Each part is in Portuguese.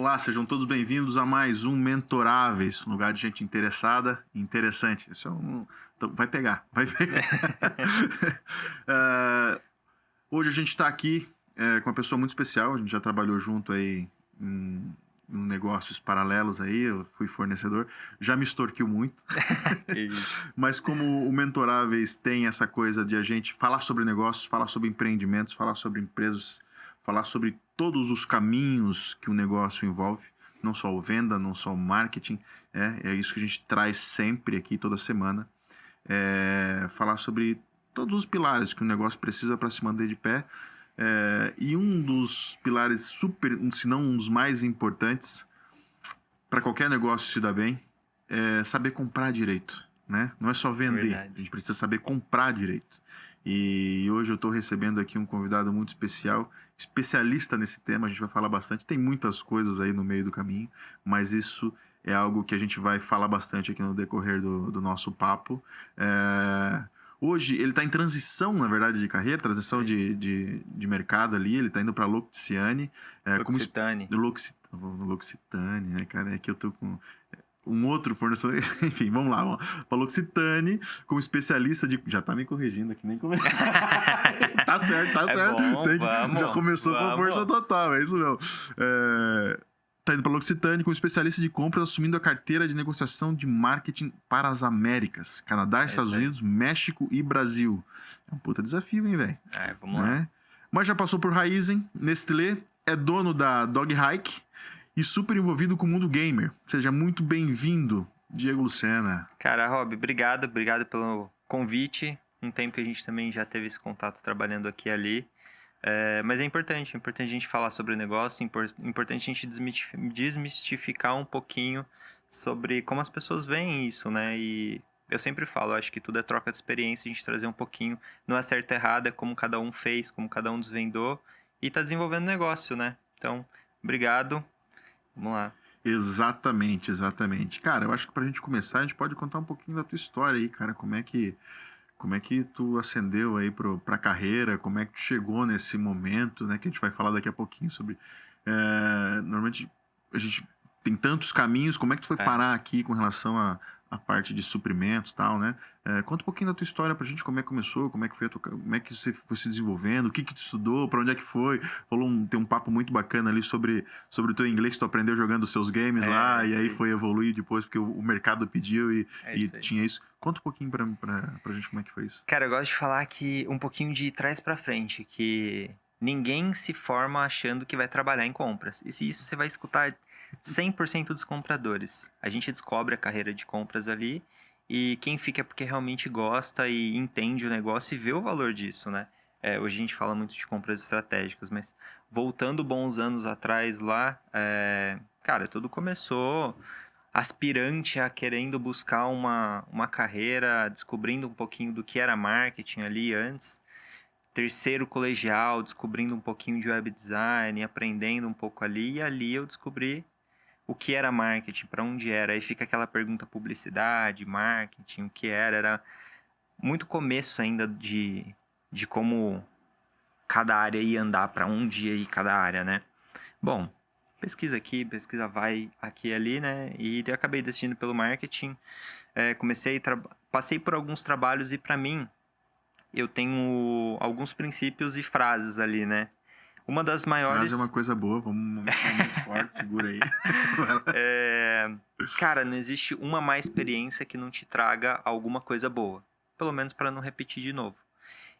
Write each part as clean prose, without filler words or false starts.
Olá, sejam todos bem-vindos a mais um Mentoráveis, um lugar de gente interessada e interessante. Isso é então, vai pegar, vai pegar. Hoje a gente está aqui com uma pessoa muito especial, a gente já trabalhou junto aí em negócios paralelos aí, eu fui fornecedor, já me extorquiu muito. Mas como o Mentoráveis tem essa coisa de a gente falar sobre negócios, falar sobre empreendimentos, falar sobre empresas, falar sobre todos os caminhos que o negócio envolve, não só o venda, não só o marketing, é isso que a gente traz sempre aqui, toda semana. Falar sobre todos os pilares que o negócio precisa para se manter de pé. E um dos pilares se não um dos mais importantes para qualquer negócio se dar bem, é saber comprar direito, né? Não é só vender, a gente precisa saber comprar direito. E hoje eu estou recebendo aqui um convidado muito especial, especialista nesse tema, a gente vai falar bastante. Tem muitas coisas aí no meio do caminho, mas isso é algo que a gente vai falar bastante aqui no decorrer do nosso papo. Hoje ele está em transição, na verdade, de carreira, transição de mercado ali, ele está indo para L'Occitane. L'Occitane, né, cara? É que eu tô com um outro fornecedor. Enfim, vamos lá. Para L'Occitane, como especialista de. Já tá me corrigindo aqui, nem como. Tá certo, tá certo. Bom, já começou com força total, é isso mesmo. Tá indo para L'Occitane como especialista de compras, assumindo a carteira de negociação de marketing para as Américas: Canadá, Estados Unidos, México e Brasil. É um puta desafio, hein, velho? Vamos lá. Mas já passou por Raizen, Nestlé, é dono da Dog Hike e super envolvido com o mundo gamer. Seja muito bem-vindo, Diego Lucena. Cara, Rob, obrigado pelo convite. Um tempo que a gente também já teve esse contato trabalhando aqui e ali. Mas é importante a gente falar sobre o negócio, importante a gente desmistificar um pouquinho sobre como as pessoas veem isso, né? E eu sempre falo, acho que tudo é troca de experiência, a gente trazer um pouquinho, não é certo ou errado, é como cada um fez, como cada um desvendou e tá desenvolvendo negócio, né? Então, obrigado, vamos lá. Exatamente. Cara, eu acho que pra gente começar, a gente pode contar um pouquinho da tua história aí, cara, como é que tu ascendeu aí pra carreira, como é que tu chegou nesse momento, né, que a gente vai falar daqui a pouquinho sobre... normalmente a gente tem tantos caminhos, como é que tu foi parar aqui com relação a parte de suprimentos e tal, né? Conta um pouquinho da tua história pra gente, como é que começou, como é que foi como é que você foi se desenvolvendo, o que tu estudou, pra onde é que foi. Tem um papo muito bacana ali sobre o teu inglês que tu aprendeu jogando os seus games lá, e aí foi evoluir depois porque o mercado pediu e tinha isso. Conta um pouquinho pra gente como é que foi isso. Cara, eu gosto de falar que um pouquinho de trás pra frente, que ninguém se forma achando que vai trabalhar em compras. E se isso você vai escutar 100% dos compradores. A gente descobre a carreira de compras ali e quem fica é porque realmente gosta e entende o negócio e vê o valor disso, né? Hoje a gente fala muito de compras estratégicas, mas voltando bons anos atrás lá, cara, tudo começou aspirante a querendo buscar uma carreira, descobrindo um pouquinho do que era marketing ali antes. Terceiro colegial, descobrindo um pouquinho de web design, aprendendo um pouco ali. E ali eu descobri o que era marketing, para onde era. Aí fica aquela pergunta: publicidade, marketing, o que era? Era muito começo ainda de como cada área ia andar, para onde ia ir cada área, né? Bom, pesquisa aqui, pesquisa vai aqui e ali, né? E eu acabei decidindo pelo marketing. Passei por alguns trabalhos e, para mim, eu tenho alguns princípios e frases ali, né? Uma das maiores... Frase é uma coisa boa, vamos muito forte, segura aí. Cara, não existe uma má experiência que não te traga alguma coisa boa. Pelo menos para não repetir de novo.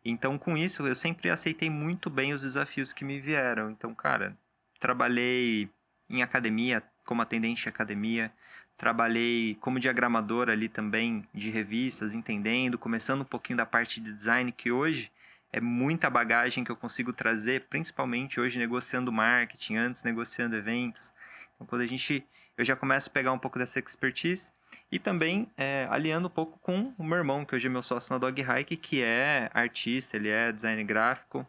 Então, com isso, eu sempre aceitei muito bem os desafios que me vieram. Então, cara, trabalhei em academia, como atendente de academia. Trabalhei como diagramador ali também, de revistas, entendendo, começando um pouquinho da parte de design, que hoje é muita bagagem que eu consigo trazer, principalmente hoje negociando marketing, antes negociando eventos. Então, eu já começo a pegar um pouco dessa expertise e também aliando um pouco com o meu irmão, que hoje é meu sócio na Dog Hike, que é artista, ele é design gráfico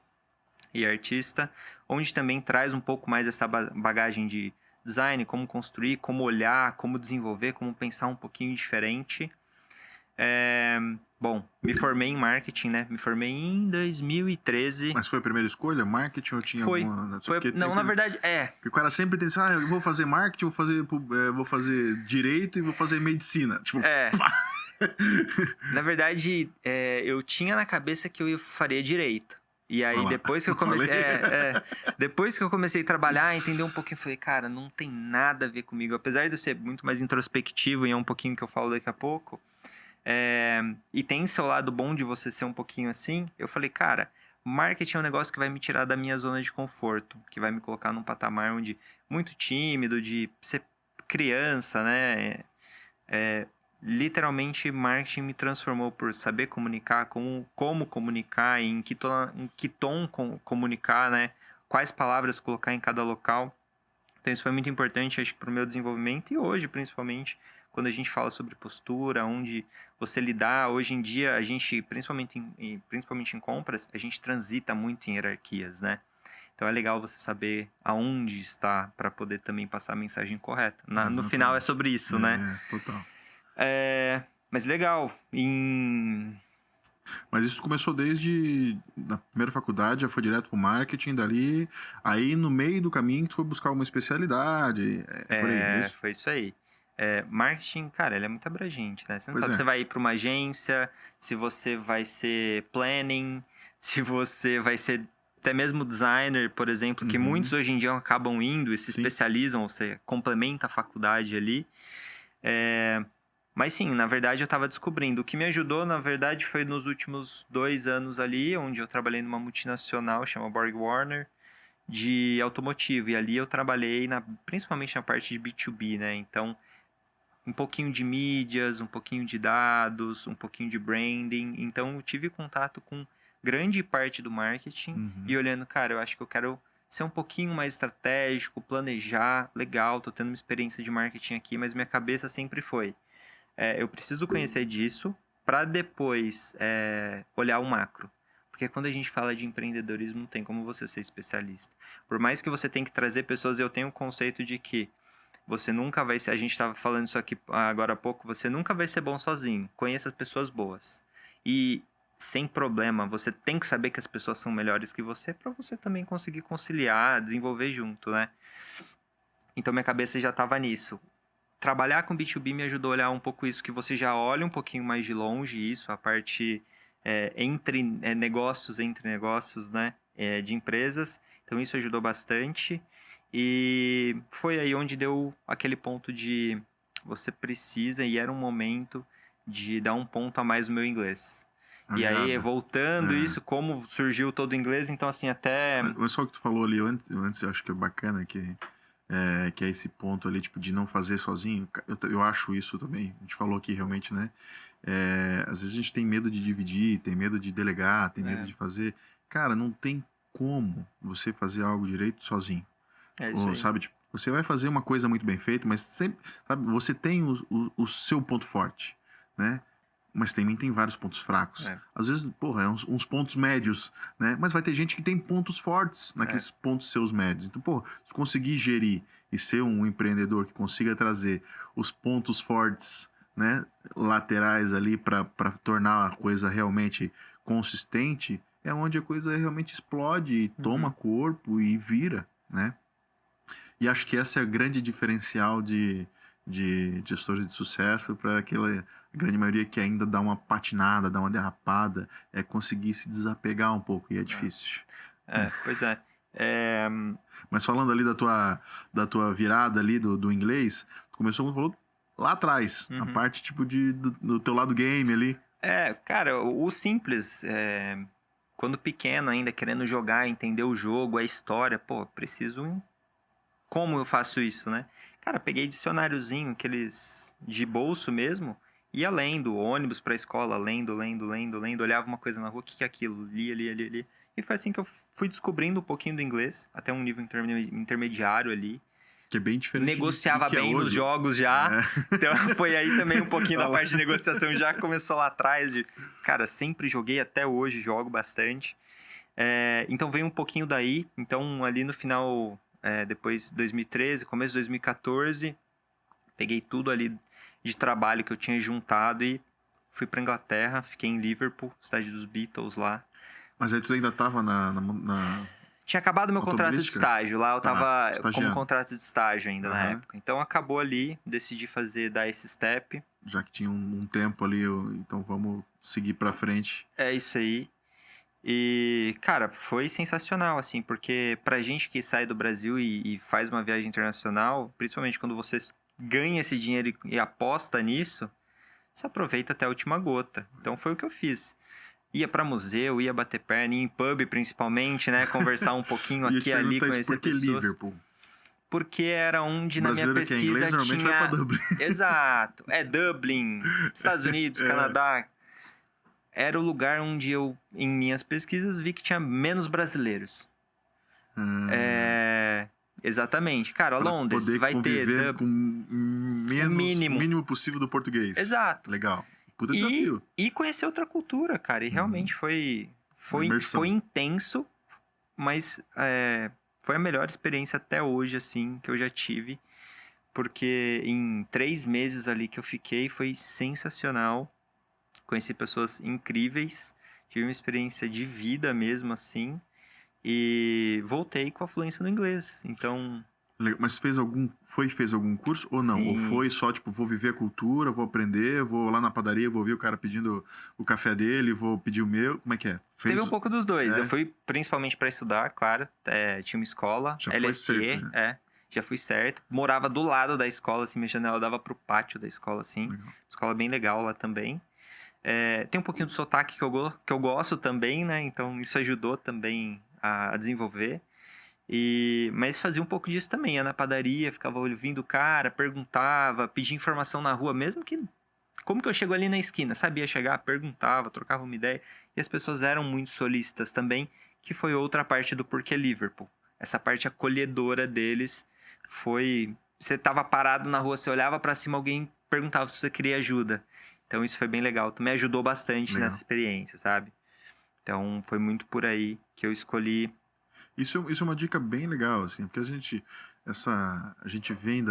e artista, onde também traz um pouco mais essa bagagem de design, como construir, como olhar, como desenvolver, como pensar um pouquinho diferente. Bom, me formei em marketing, né? Me formei em 2013. Mas foi a primeira escolha? Marketing ou tinha Foi. alguma... Não, na verdade, Porque o cara sempre tem assim, eu vou fazer marketing, vou fazer direito e vou fazer medicina. Tipo, pá. Na verdade, eu tinha na cabeça que eu faria direito. E aí, depois que eu comecei... depois que eu comecei a trabalhar, entender um pouquinho, eu falei, cara, não tem nada a ver comigo. Apesar de eu ser muito mais introspectivo, e é um pouquinho que eu falo daqui a pouco, e tem seu lado bom de você ser um pouquinho assim, eu falei, cara, marketing é um negócio que vai me tirar da minha zona de conforto, que vai me colocar num patamar onde muito tímido, de ser criança, né? Literalmente, marketing me transformou por saber comunicar, como comunicar, em que tom comunicar, né? Quais palavras colocar em cada local. Então, isso foi muito importante, acho que, para o meu desenvolvimento e hoje, principalmente, quando a gente fala sobre postura, onde você lidar. Hoje em dia, a gente, principalmente em compras, a gente transita muito em hierarquias, né? Então, é legal você saber aonde está para poder também passar a mensagem correta. No final, é sobre isso, né? Total. Mas legal. Mas isso começou desde a primeira faculdade, já foi direto pro marketing, dali. Aí no meio do caminho tu foi buscar uma especialidade. Por aí, é isso? Foi isso aí. Marketing, cara, ele é muito abrangente, né? Você não Pois sabe é. se você vai ir para uma agência, se você vai ser planning, se você vai ser até mesmo designer, por exemplo, que muitos hoje em dia acabam indo e se especializam, ou seja, complementa a faculdade ali. Mas sim, na verdade eu estava descobrindo. O que me ajudou, na verdade, foi nos últimos 2 anos ali, onde eu trabalhei numa multinacional, chama Borg Warner, de automotivo. E ali eu trabalhei principalmente na parte de B2B, né? Então, um pouquinho de mídias, um pouquinho de dados, um pouquinho de branding. Então, eu tive contato com grande parte do marketing e olhando, cara, eu acho que eu quero ser um pouquinho mais estratégico, planejar, legal, tô tendo uma experiência de marketing aqui, mas minha cabeça sempre foi... eu preciso conhecer disso para depois olhar o macro. Porque quando a gente fala de empreendedorismo, não tem como você ser especialista. Por mais que você tenha que trazer pessoas, eu tenho o conceito de que você nunca vai ser... A gente estava falando isso aqui agora há pouco. Você nunca vai ser bom sozinho. Conheça as pessoas boas. E, sem problema, você tem que saber que as pessoas são melhores que você para você também conseguir conciliar, desenvolver junto, né? Então, minha cabeça já estava nisso. Trabalhar com B2B me ajudou a olhar um pouco isso, que você já olha um pouquinho mais de longe isso, a parte entre negócios, né, de empresas. Então, isso ajudou bastante. E foi aí onde deu aquele ponto de você precisa, e era um momento de dar um ponto a mais no meu inglês. E aí, voltando isso, como surgiu todo o inglês, então assim, até... Mas só o que tu falou ali antes, eu acho que é bacana, que é esse ponto ali, tipo, de não fazer sozinho. Eu acho isso também. A gente falou aqui realmente, né? Às vezes a gente tem medo de dividir, tem medo de delegar, tem medo de fazer. Cara, não tem como você fazer algo direito sozinho. Isso aí. Sabe, tipo, você vai fazer uma coisa muito bem feita, mas sempre, sabe, você tem o seu ponto forte, né? Mas também tem vários pontos fracos. Às vezes, porra, uns pontos médios, né? Mas vai ter gente que tem pontos fortes naqueles pontos seus médios. Então, pô, se conseguir gerir e ser um empreendedor que consiga trazer os pontos fortes, né, laterais ali para tornar a coisa realmente consistente, é onde a coisa realmente explode e toma corpo e vira, né? E acho que esse é o grande diferencial de gestores de sucesso para aquela grande maioria que ainda dá uma patinada, dá uma derrapada, é conseguir se desapegar um pouco, e é difícil. Pois é. Mas falando ali da tua virada ali do inglês, tu começou, como falou, lá atrás, a parte tipo do teu lado game ali. Cara, o simples, quando pequeno ainda, querendo jogar, entender o jogo, a história, pô, preciso... Como eu faço isso, né? Cara, peguei dicionáriozinho, aqueles de bolso mesmo, ia lendo, ônibus pra escola, lendo, olhava uma coisa na rua, o que é aquilo? Lia. E foi assim que eu fui descobrindo um pouquinho do inglês, até um nível intermediário ali. Que é bem diferente Negociava do que bem nos jogos já. Então foi aí também um pouquinho da parte de negociação, já começou lá atrás. Cara, sempre joguei, até hoje jogo bastante. Então veio um pouquinho daí. Então ali no final... depois de 2013, começo de 2014, peguei tudo ali de trabalho que eu tinha juntado e fui pra Inglaterra, fiquei em Liverpool, cidade dos Beatles lá. Mas aí tu ainda tava na Tinha acabado meu contrato de automobilística? estágio. Lá eu tava como estagiando. contrato de estágio ainda na Aham. época. Então acabou ali, decidi dar esse step. Já que tinha um tempo ali, então vamos seguir pra frente. É isso aí. E, cara, foi sensacional, assim, porque pra gente que sai do Brasil e faz uma viagem internacional, principalmente quando você ganha esse dinheiro e aposta nisso, você aproveita até a última gota. Então foi o que eu fiz. Ia pra museu, ia bater perna, ia em pub principalmente, né? Conversar um pouquinho Ia aqui te e ali, perguntar isso, conhecer por que pessoas. Liverpool? Porque era onde O na minha brasileiro que é inglês pesquisa normalmente vai pra tinha. Dublin. Exato. É Dublin, Estados Unidos, Canadá. Era o lugar onde eu, em minhas pesquisas, vi que tinha menos brasileiros. Exatamente. Cara, Pra Londres poder vai ter conviver com o mínimo. mínimo possível do português. Exato. Legal. Puta desafio. E conhecer outra cultura, cara. E realmente foi Imersão. intenso, mas foi a melhor experiência até hoje, assim, que eu já tive. Porque em 3 meses ali que eu fiquei, foi sensacional. Conheci pessoas incríveis. Tive uma experiência de vida mesmo, assim. E voltei com a fluência no inglês. Então, Mas fez algum curso ou não? Ou sim, foi só, tipo, vou viver a cultura, vou aprender, vou lá na padaria, vou ver o cara pedindo o café dele, vou pedir o meu? Como é que é? teve um pouco dos dois. É? Eu fui principalmente para estudar, claro. Tinha uma escola, Já foi LSE, certo, já fui certo. Morava do lado da escola, assim, minha janela dava pro pátio da escola, assim. Legal. Escola bem legal lá também. Tem um pouquinho do sotaque que eu gosto também, né? Então isso ajudou também a desenvolver. Mas fazia um pouco disso também. Ia na padaria, ficava ouvindo o cara, perguntava, pedia informação na rua, mesmo que. Como que eu chego ali na esquina? Sabia chegar, perguntava, trocava uma ideia. E as pessoas eram muito solícitas também, que foi outra parte do porquê Liverpool. Essa parte acolhedora deles foi. Você tava parado na rua, você olhava para cima, alguém perguntava se você queria ajuda. Então isso foi bem legal. Também ajudou bastante Legal. nessa experiência, sabe? Então foi muito por aí que eu escolhi. Isso é uma dica bem legal, assim, porque a gente vem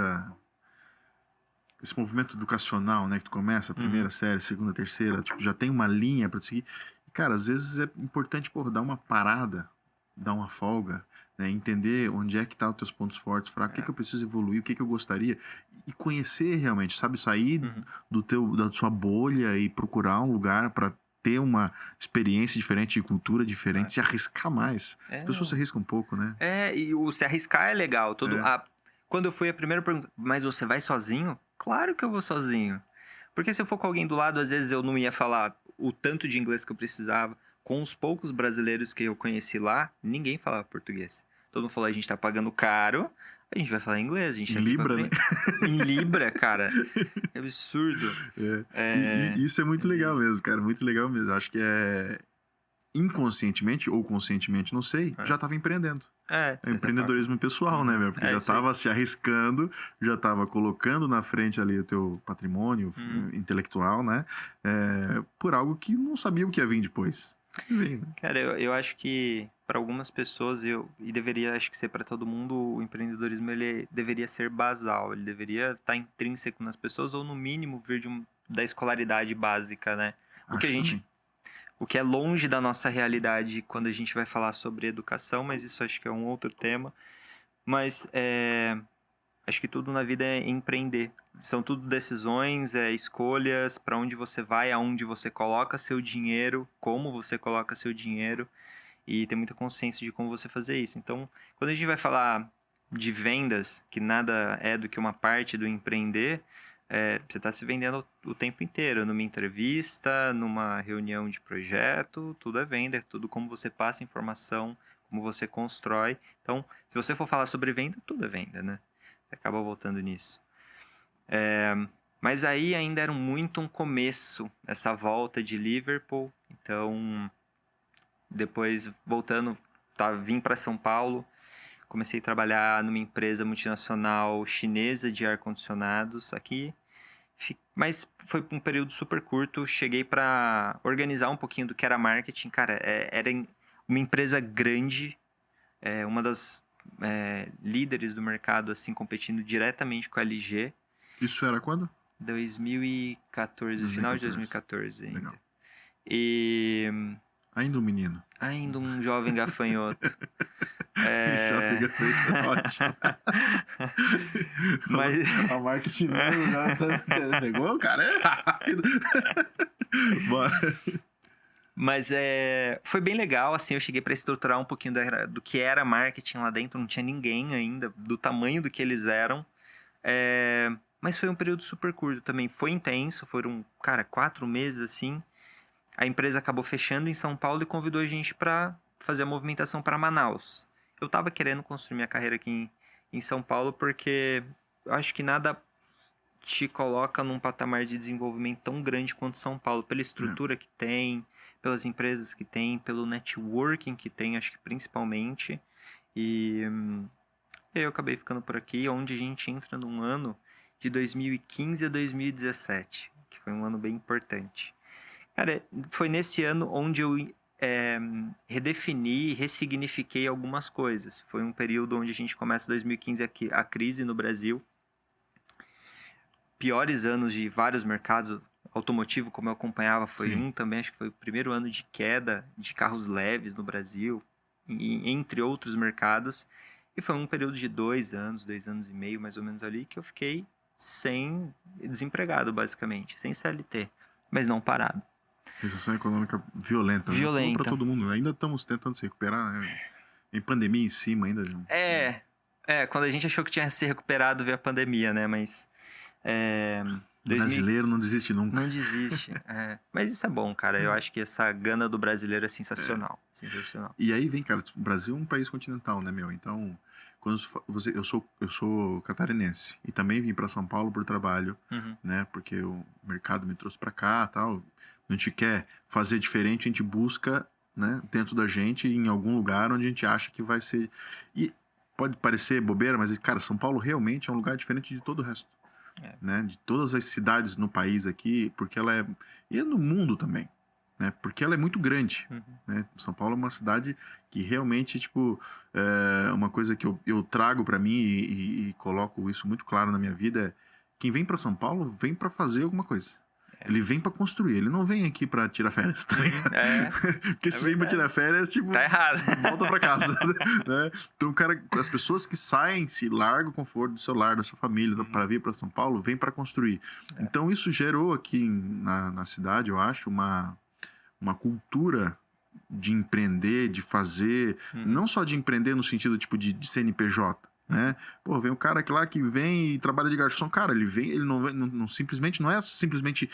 esse movimento educacional, né, que tu começa, primeira série, segunda, terceira, tipo, já tem uma linha para tu seguir. E, cara, às vezes é importante, pô, dar uma parada, dar uma folga, né, entender onde é que tá os teus pontos fortes, fracos, o que eu preciso evoluir, o que eu gostaria, e conhecer realmente, sabe, sair da sua bolha e procurar um lugar para ter uma experiência diferente, de cultura diferente, se arriscar mais. As pessoas se arriscam um pouco, né? E o se arriscar é legal. Quando eu fui, a primeira pergunta, mas você vai sozinho? Claro que eu vou sozinho. Porque se eu for com alguém do lado, às vezes eu não ia falar o tanto de inglês que eu precisava. Com os poucos brasileiros que eu conheci lá, ninguém falava português. Todo mundo falou, a gente tá pagando caro, a gente vai falar inglês, a gente tá Em aqui Libra, né? Em Libra, cara. É absurdo. E isso é muito legal mesmo, cara. Muito legal mesmo. Acho que inconscientemente ou conscientemente, não sei, já estava empreendendo. É empreendedorismo pessoal, né, meu? Porque já estava se arriscando, já estava colocando na frente ali o teu patrimônio intelectual, né? Por algo que não sabia o que ia vir depois. Cara, eu acho que para algumas pessoas, e deveria, acho que ser para todo mundo, o empreendedorismo ele deveria ser basal, ele deveria estar intrínseco nas pessoas, ou no mínimo vir da escolaridade básica, né? O que é longe da nossa realidade quando a gente vai falar sobre educação, mas isso acho que é um outro tema. Mas acho que tudo na vida é empreender. São tudo decisões, escolhas, para onde você vai, aonde você coloca seu dinheiro, como você coloca seu dinheiro, e ter muita consciência de como você fazer isso. Então, quando a gente vai falar de vendas, que nada é do que uma parte do empreender, você está se vendendo o tempo inteiro, numa entrevista, numa reunião de projeto, tudo é venda, é tudo como você passa informação, como você constrói. Então, se você for falar sobre venda, tudo é venda, né? Você acaba voltando nisso. Mas aí ainda era muito um começo, essa volta de Liverpool. Então, depois, voltando, vim para São Paulo, comecei a trabalhar numa empresa multinacional chinesa de ar-condicionados aqui. Mas foi um período super curto. Cheguei para organizar um pouquinho do que era marketing. Cara, era uma empresa grande, uma das líderes do mercado, assim, competindo diretamente com a LG. Isso era quando? 2014, final de 2014 ainda. Legal. E... Ainda um menino. Ainda um jovem gafanhoto. Jovem gafanhoto, ótimo. Mas... A marketing pegou, cara, é rápido. Bora. Mas foi bem legal, assim, eu cheguei para estruturar um pouquinho do que era marketing lá dentro, não tinha ninguém ainda, do tamanho do que eles eram. Mas foi um período super curto também, foi intenso, foram, 4 meses, assim. A empresa acabou fechando em São Paulo e convidou a gente para fazer a movimentação para Manaus. Eu estava querendo construir minha carreira aqui em São Paulo porque eu acho que nada te coloca num patamar de desenvolvimento tão grande quanto São Paulo, pela estrutura que tem, pelas empresas que tem, pelo networking que tem, acho que principalmente. E eu acabei ficando por aqui, onde a gente entra num ano de 2015 a 2017, que foi um ano bem importante. Cara, foi nesse ano onde eu redefini, ressignifiquei algumas coisas. Foi um período onde a gente começa 2015 a crise no Brasil. Piores anos de vários mercados. Automotivo, como eu acompanhava, foi também, acho que foi o primeiro ano de queda de carros leves no Brasil, entre outros mercados. E foi um período de 2 anos e meio, mais ou menos ali, que eu fiquei desempregado, basicamente, sem CLT, mas não parado. Recessão econômica violenta. Violenta. Para todo mundo. Ainda estamos tentando se recuperar, né? Em pandemia em cima ainda. Quando a gente achou que tinha se recuperado, veio a pandemia, né? Mas... brasileiro não desiste nunca. Não desiste. Mas isso é bom, cara. Eu acho que essa gana do brasileiro é sensacional. Sensacional. E aí vem, cara, o Brasil é um país continental, né, meu? Então, quando eu sou catarinense e também vim para São Paulo por trabalho, né? Porque o mercado me trouxe para cá, tal. A gente quer fazer diferente, a gente busca, né, dentro da gente, em algum lugar onde a gente acha que vai ser. E pode parecer bobeira, mas, cara, São Paulo realmente é um lugar diferente de todo o resto. Né? De todas as cidades no país aqui, porque ela é... E no mundo também, né? Porque ela é muito grande, né? São Paulo é uma cidade que realmente, tipo... uma coisa que eu trago para mim e coloco isso muito claro na minha vida é... Quem vem para São Paulo, vem para fazer alguma coisa. Ele vem para construir, ele não vem aqui para tirar férias, tá ligado? Porque se vem para tirar férias, tipo, tá errado. Volta para casa, né? Então, cara, as pessoas que saem, se largam o conforto do seu lar, da sua família, para vir para São Paulo, vem para construir. Então, isso gerou aqui na cidade, eu acho, uma cultura de empreender, de fazer, não só de empreender no sentido tipo de CNPJ, né? Pô, vem um cara lá que vem e trabalha de garçom, cara, ele vem, ele não simplesmente, não é simplesmente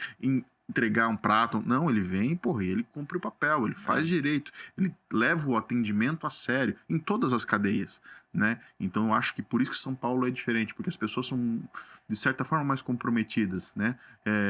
entregar um prato, não, ele vem, porra, ele cumpre o papel, ele faz direito, ele leva o atendimento a sério, em todas as cadeias, né? Então eu acho que por isso que São Paulo é diferente, porque as pessoas são, de certa forma, mais comprometidas, né?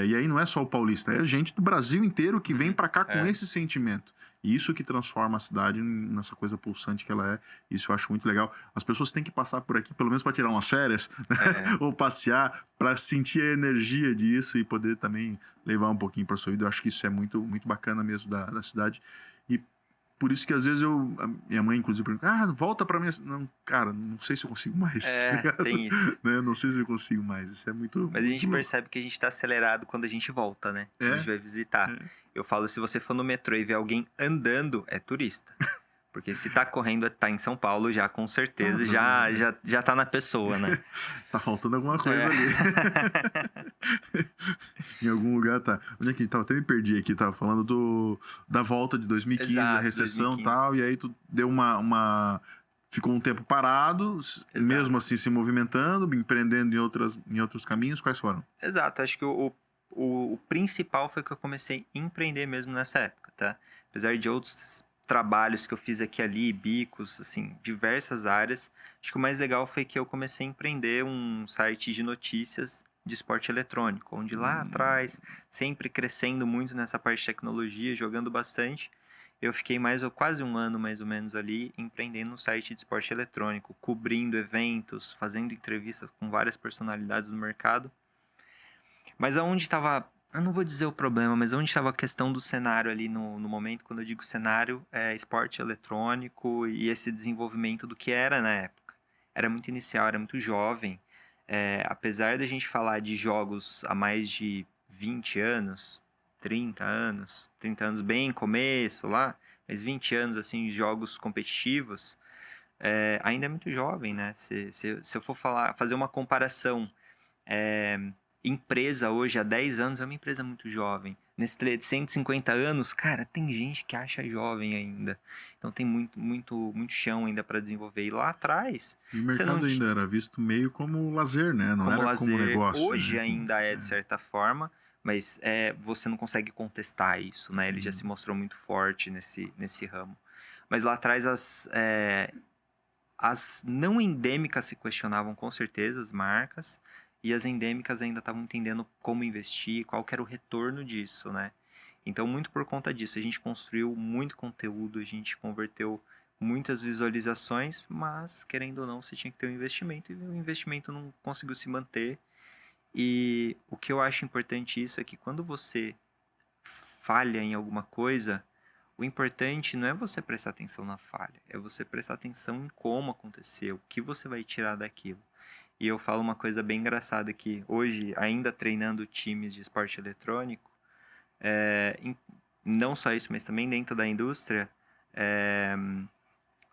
E aí não é só o paulista, é a gente do Brasil inteiro que vem para cá com esse sentimento. E isso que transforma a cidade nessa coisa pulsante que ela é. Isso eu acho muito legal. As pessoas têm que passar por aqui, pelo menos para tirar umas férias, né? Ou passear, para sentir a energia disso e poder também levar um pouquinho para sua vida. Eu acho que isso é muito, muito bacana mesmo da cidade. E por isso que às vezes minha mãe, inclusive, pergunta: volta para minha... Não, cara, não sei se eu consigo mais. Tem isso. Né? Não sei se eu consigo mais. Isso é muito... Mas a gente percebe que a gente está acelerado quando a gente volta, né? Quando a gente vai visitar. Eu falo, se você for no metrô e ver alguém andando, é turista. Porque se tá correndo, tá em São Paulo já, com certeza, já tá na pessoa, né? Tá faltando alguma coisa ali. Em algum lugar tá. Onde é que tava? Até me perdi aqui, tava falando da volta de 2015, Exato, da recessão 2015. E tal, e aí tu deu ficou um tempo parado, mesmo assim se movimentando, empreendendo em outros caminhos. Quais foram? Exato, acho que o principal foi que eu comecei a empreender mesmo nessa época, tá? Apesar de outros trabalhos que eu fiz aqui e ali, bicos, assim, diversas áreas, acho que o mais legal foi que eu comecei a empreender um site de notícias de esporte eletrônico, onde lá atrás, sempre crescendo muito nessa parte de tecnologia, jogando bastante, eu fiquei quase um ano mais ou menos ali empreendendo um site de esporte eletrônico, cobrindo eventos, fazendo entrevistas com várias personalidades do mercado. Mas aonde estava, eu não vou dizer o problema, mas onde estava a questão do cenário ali no momento, quando eu digo cenário, é esporte eletrônico e esse desenvolvimento do que era na época. Era muito inicial, era muito jovem. apesar da gente falar de jogos há mais de 20 anos, 30 anos bem começo lá, mas 20 anos, assim, de jogos competitivos, ainda é muito jovem, né? Se eu for fazer uma comparação, empresa hoje há 10 anos é uma empresa muito jovem. Nestlé de 150 anos, cara, tem gente que acha jovem ainda. Então tem muito chão ainda para desenvolver. E lá atrás, E o você não mercado ainda era visto meio como lazer, né? Não como era como lazer, negócio, hoje né? ainda é de certa forma, mas você não consegue contestar isso, né? Ele já se mostrou muito forte nesse ramo. Mas lá atrás as não endêmicas se questionavam com certeza, as marcas, e as endêmicas ainda estavam entendendo como investir, qual que era o retorno disso, né? Então, muito por conta disso, a gente construiu muito conteúdo, a gente converteu muitas visualizações, mas, querendo ou não, você tinha que ter um investimento, e o investimento não conseguiu se manter. E o que eu acho importante isso é que quando você falha em alguma coisa, o importante não é você prestar atenção na falha, é você prestar atenção em como aconteceu, o que você vai tirar daquilo. E eu falo uma coisa bem engraçada que hoje, ainda treinando times de esporte eletrônico, não só isso, mas também dentro da indústria,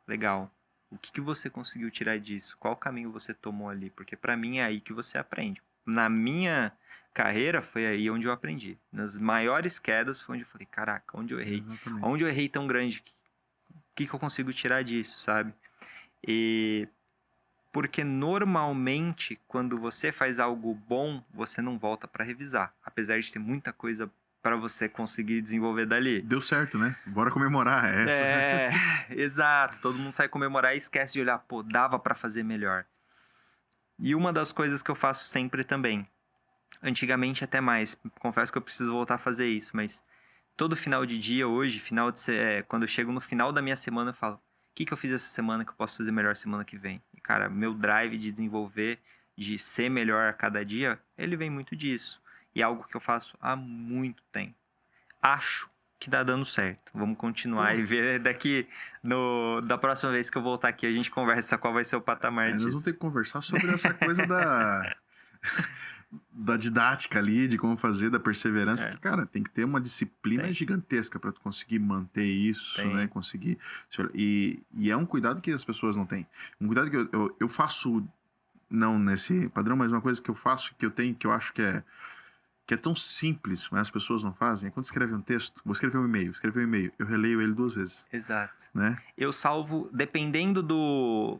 legal. O que você conseguiu tirar disso? Qual caminho você tomou ali? Porque para mim é aí que você aprende. Na minha carreira foi aí onde eu aprendi. Nas maiores quedas foi onde eu falei, caraca, onde eu errei? Exatamente. Onde eu errei tão grande? O que eu consigo tirar disso, sabe? E porque normalmente quando você faz algo bom, você não volta para revisar, apesar de ter muita coisa para você conseguir desenvolver dali. Deu certo, né? Bora comemorar essa. Exato. Todo mundo sai comemorar e esquece de olhar, pô, dava para fazer melhor. E uma das coisas que eu faço sempre também, antigamente até mais, confesso que eu preciso voltar a fazer isso, mas todo final de dia hoje, quando eu chego no final da minha semana, eu falo, o que eu fiz essa semana que eu posso fazer melhor semana que vem? E, cara, meu drive de desenvolver, de ser melhor a cada dia, ele vem muito disso. E é algo que eu faço há muito tempo. Acho que tá dando certo. Vamos continuar e ver da próxima vez que eu voltar aqui, a gente conversa qual vai ser o patamar Nós vamos ter disso. que conversar sobre essa coisa da didática ali, de como fazer, da perseverança, porque, cara, tem que ter uma disciplina gigantesca para tu conseguir manter isso, né? Conseguir. E é um cuidado que as pessoas não têm. Um cuidado que eu faço, não nesse padrão, mas uma coisa que eu faço, que eu tenho, que eu acho que é tão simples, mas as pessoas não fazem, é quando escreve um texto, vou escrever um e-mail, eu releio ele 2 vezes. Exato. Né? Eu salvo, dependendo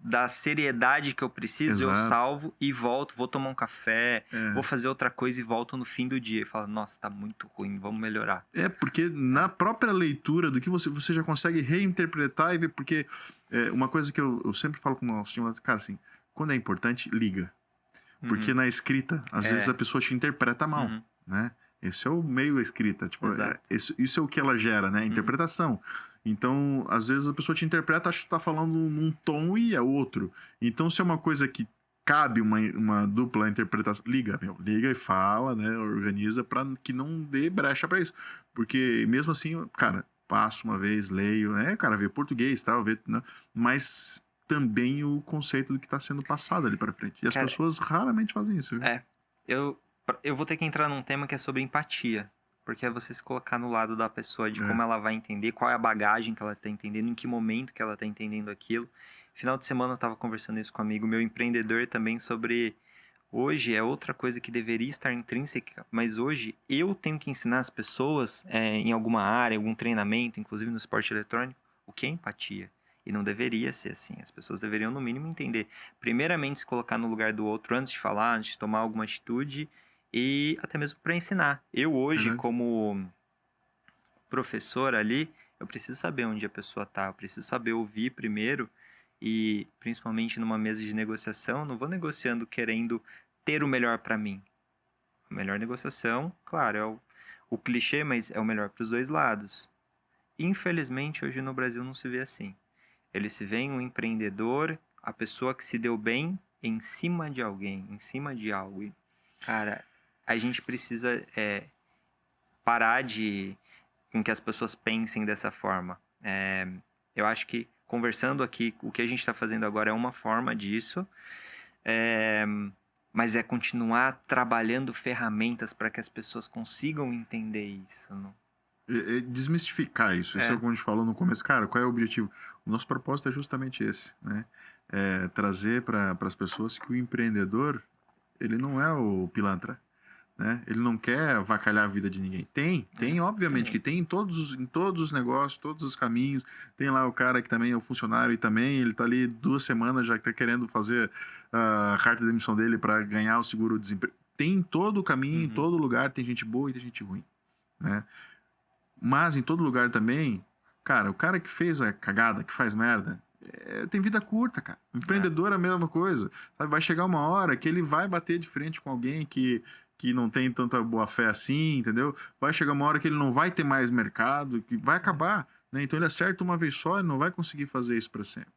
da seriedade que eu preciso, eu salvo e volto, vou tomar um café, vou fazer outra coisa e volto no fim do dia. E falo, nossa, tá muito ruim, vamos melhorar. Porque na própria leitura do que você já consegue reinterpretar e ver, porque uma coisa que eu sempre falo com o nosso time, cara, assim, quando é importante, liga. Porque na escrita, às vezes a pessoa te interpreta mal, né? Esse é o meio da escrita, tipo, isso é o que ela gera, né? Interpretação. Então, às vezes a pessoa te interpreta, acha que tu tá falando num tom e é outro. Então, se é uma coisa que cabe uma dupla interpretação, liga e fala, né? Organiza para que não dê brecha para isso. Porque mesmo assim, cara, passo uma vez, leio, né? Cara, ver português, tal, ver, né? Mas também o conceito do que está sendo passado ali para frente. E as pessoas raramente fazem isso. Viu? Eu vou ter que entrar num tema que é sobre empatia. Porque é você se colocar no lado da pessoa, de como ela vai entender, qual é a bagagem que ela está entendendo, em que momento que ela está entendendo aquilo. Final de semana eu estava conversando isso com um amigo meu empreendedor também sobre... Hoje é outra coisa que deveria estar intrínseca, mas hoje eu tenho que ensinar as pessoas em alguma área, algum treinamento, inclusive no esporte eletrônico, o que é empatia. E não deveria ser assim. As pessoas deveriam, no mínimo, entender. Primeiramente, se colocar no lugar do outro antes de falar, antes de tomar alguma atitude e até mesmo para ensinar. Eu hoje, como professor ali, eu preciso saber onde a pessoa está, eu preciso saber ouvir primeiro e, principalmente numa mesa de negociação, não vou negociando querendo ter o melhor para mim. A melhor negociação, claro, é o clichê, mas é o melhor para os dois lados. Infelizmente, hoje no Brasil não se vê assim. Ele se vê um empreendedor, a pessoa que se deu bem em cima de alguém, em cima de algo. E, cara, a gente precisa parar com que as pessoas pensem dessa forma. Eu acho que, conversando aqui, o que a gente está fazendo agora é uma forma disso. Mas é continuar trabalhando ferramentas para que as pessoas consigam entender isso. Não? Desmistificar isso. Isso é como a gente falou no começo. Cara, qual é o objetivo? O nosso propósito é justamente esse, né? Trazer para as pessoas que o empreendedor, ele não é o pilantra, né? Ele não quer avacalhar a vida de ninguém. Tem, obviamente, que tem em todos os negócios, todos os caminhos. Tem lá o cara que também é o funcionário e também ele tá ali 2 semanas já que tá querendo fazer a carta de demissão dele para ganhar o seguro-desemprego. Tem em todo o caminho, em todo lugar, tem gente boa e tem gente ruim, né? Mas em todo lugar também, cara, o cara que fez a cagada, que faz merda, tem vida curta, cara. O empreendedor é a mesma coisa. Sabe? Vai chegar uma hora que ele vai bater de frente com alguém que não tem tanta boa fé assim, entendeu? Vai chegar uma hora que ele não vai ter mais mercado, que vai acabar, né? Então ele acerta uma vez só e não vai conseguir fazer isso para sempre.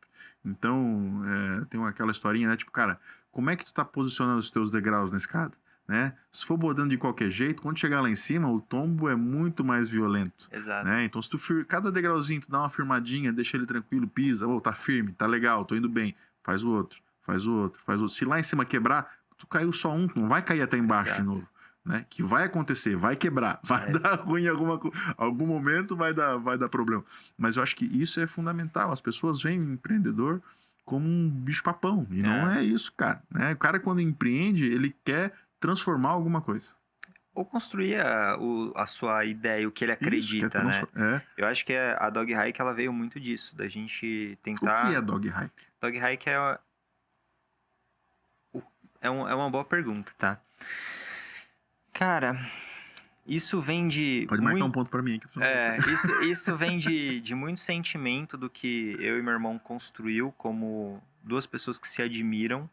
Então, tem aquela historinha, né? Tipo, cara, como é que tu tá posicionando os teus degraus na escada? Né? Se for botando de qualquer jeito, quando chegar lá em cima, o tombo é muito mais violento. Exato. Né? Então, se tu cada degrauzinho, tu dá uma firmadinha, deixa ele tranquilo, pisa, tá firme, tá legal, tô indo bem, faz o outro, faz o outro, faz o outro. Se lá em cima quebrar, tu caiu só um, tu não vai cair até embaixo de novo. Né? Que vai acontecer, vai quebrar, vai dar ruim em algum momento, vai dar problema. Mas eu acho que isso é fundamental. As pessoas veem o empreendedor como um bicho-papão. E não é isso, cara. Né? O cara, quando empreende, ele quer transformar alguma coisa. Ou construir a sua ideia, o que ele acredita, né? Eu acho que a Dog Hike, ela veio muito disso, da gente tentar... O que é Dog Hike? Dog Hike é uma boa pergunta, tá? Cara, isso vem de... Pode marcar um ponto pra mim aqui. Isso vem de muito sentimento do que eu e meu irmão construiu como 2 pessoas que se admiram.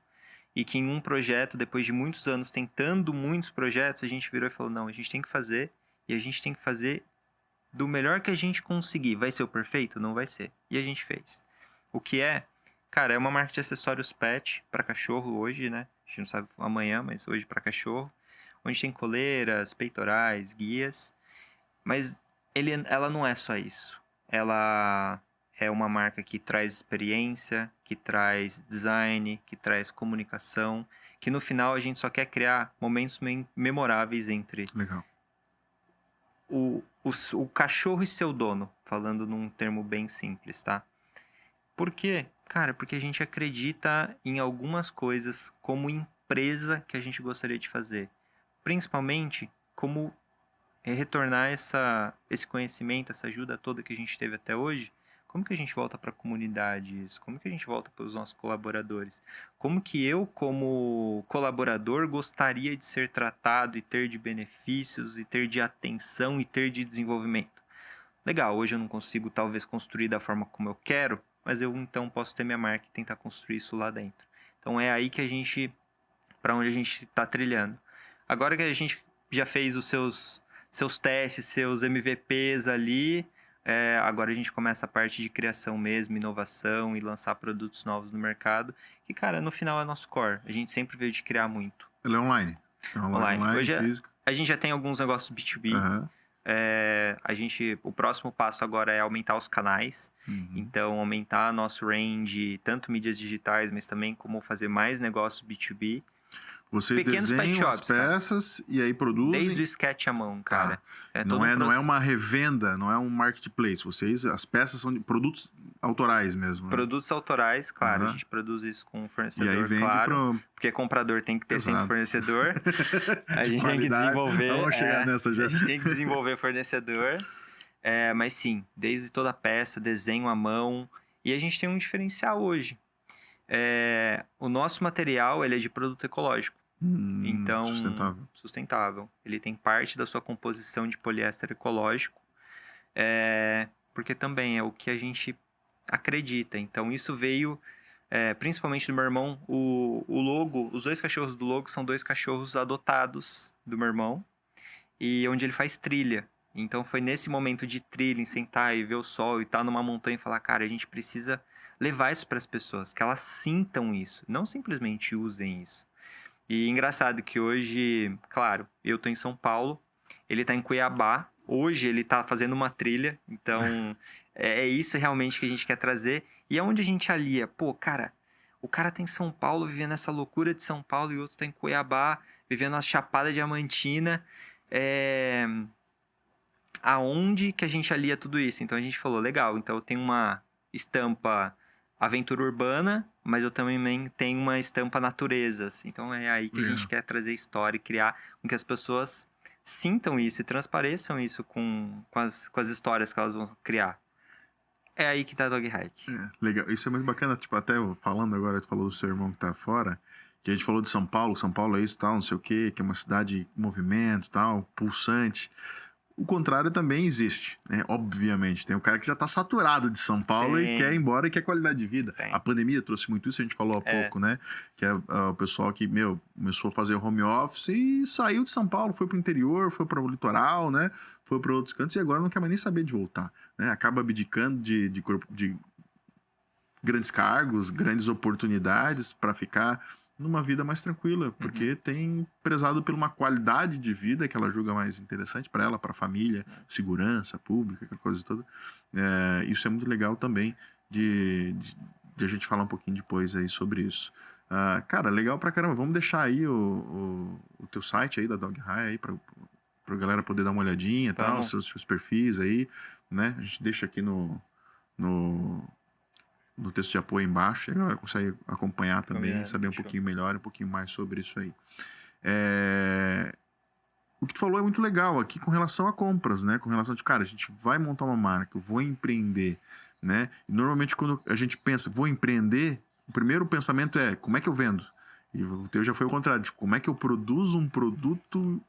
E que em um projeto, depois de muitos anos tentando muitos projetos, a gente virou e falou, não, a gente tem que fazer, e a gente tem que fazer do melhor que a gente conseguir. Vai ser o perfeito? Não vai ser. E a gente fez. O que cara, é uma marca de acessórios pet para cachorro hoje, né? A gente não sabe amanhã, mas hoje para cachorro. Onde tem coleiras, peitorais, guias. Mas ela não é só isso. Ela... é uma marca que traz experiência, que traz design, que traz comunicação, que no final a gente só quer criar momentos memoráveis entre o cachorro e seu dono, falando num termo bem simples, tá? Por quê? Cara, porque a gente acredita em algumas coisas como empresa que a gente gostaria de fazer. Principalmente como retornar esse conhecimento, essa ajuda toda que a gente teve até hoje. Como que a gente volta para a comunidade isso? Como que a gente volta para os nossos colaboradores? Como que eu, como colaborador, gostaria de ser tratado e ter de benefícios, e ter de atenção, e ter de desenvolvimento? Legal, hoje eu não consigo talvez construir da forma como eu quero, mas eu então posso ter minha marca e tentar construir isso lá dentro. Então é aí que para onde a gente está trilhando. Agora que a gente já fez os seus testes, seus MVPs ali... agora a gente começa a parte de criação mesmo, inovação e lançar produtos novos no mercado. Que, cara, no final é nosso core. A gente sempre veio de criar muito. Ela é online? Online. Hoje a gente já tem alguns negócios B2B. O próximo passo agora é aumentar os canais. Então, aumentar nosso range, tanto mídias digitais, mas também como fazer mais negócios B2B. Vocês desenham as peças, cara, e aí produzem? Desde o sketch à mão, cara. Não é uma revenda, não é um marketplace. As peças são de produtos autorais mesmo. Né? Produtos autorais, claro. A gente produz isso com um fornecedor, claro. Porque comprador tem que ter sempre fornecedor. A gente tem que desenvolver... Vamos chegar nessa já. A gente tem que desenvolver fornecedor. Mas sim, desde toda a peça, desenho à mão. E a gente tem um diferencial hoje. O nosso material ele é de produto ecológico. Então, sustentável. Ele tem parte da sua composição de poliéster ecológico, porque também é o que a gente acredita. Então, isso veio principalmente do meu irmão. O logo, os 2 cachorros do logo são 2 cachorros adotados do meu irmão, e onde ele faz trilha. Então, foi nesse momento de trilha, em sentar e ver o sol e estar numa montanha e falar, cara, a gente precisa levar isso para as pessoas, que elas sintam isso, não simplesmente usem isso. E engraçado que hoje, claro, eu tô em São Paulo, ele tá em Cuiabá, hoje ele tá fazendo uma trilha, então é isso realmente que a gente quer trazer. E é onde a gente alia, cara, O cara tá em São Paulo, vivendo essa loucura de São Paulo, e o outro tá em Cuiabá, vivendo a Chapada Diamantina. Aonde que a gente alia tudo isso? Então a gente falou, legal, então eu tenho uma estampa aventura urbana, mas eu também tenho uma estampa natureza. Assim. Então é aí que a gente quer trazer história e criar com que as pessoas sintam isso e transpareçam isso com as histórias que elas vão criar. É aí que tá Dog Hike. Legal. Isso é muito bacana. Tipo, até falando agora, tu falou do seu irmão que tá fora, que a gente falou de São Paulo é isso, tal, não sei o quê, que é uma cidade em movimento, tal, pulsante. O contrário também existe, né? Obviamente. Tem o cara que já tá saturado de São Paulo e quer ir embora e quer qualidade de vida. A pandemia trouxe muito isso, a gente falou há pouco, né? Que é o pessoal que, começou a fazer home office e saiu de São Paulo, foi pro interior, foi pro litoral, né? Foi para outros cantos e agora não quer mais nem saber de voltar, né? Acaba abdicando de grandes cargos, grandes oportunidades para ficar numa vida mais tranquila, porque tem prezado por uma qualidade de vida que ela julga mais interessante para ela, para a família, segurança pública, aquela coisa toda. Isso é muito legal também de a gente falar um pouquinho depois aí sobre isso. Cara, legal pra caramba. Vamos deixar aí o teu site aí da Dog High aí pra galera poder dar uma olhadinha e tal, seus perfis aí, né? A gente deixa aqui no texto de apoio embaixo, e a galera consegue acompanhar também, saber um pouquinho melhor, um pouquinho mais sobre isso aí. O que tu falou é muito legal aqui com relação a compras, né? Com relação de, cara, a gente vai montar uma marca, eu vou empreender, né? E normalmente quando a gente pensa, vou empreender, o primeiro pensamento é, como é que eu vendo? E o teu já foi o contrário, tipo, como é que eu produzo um produto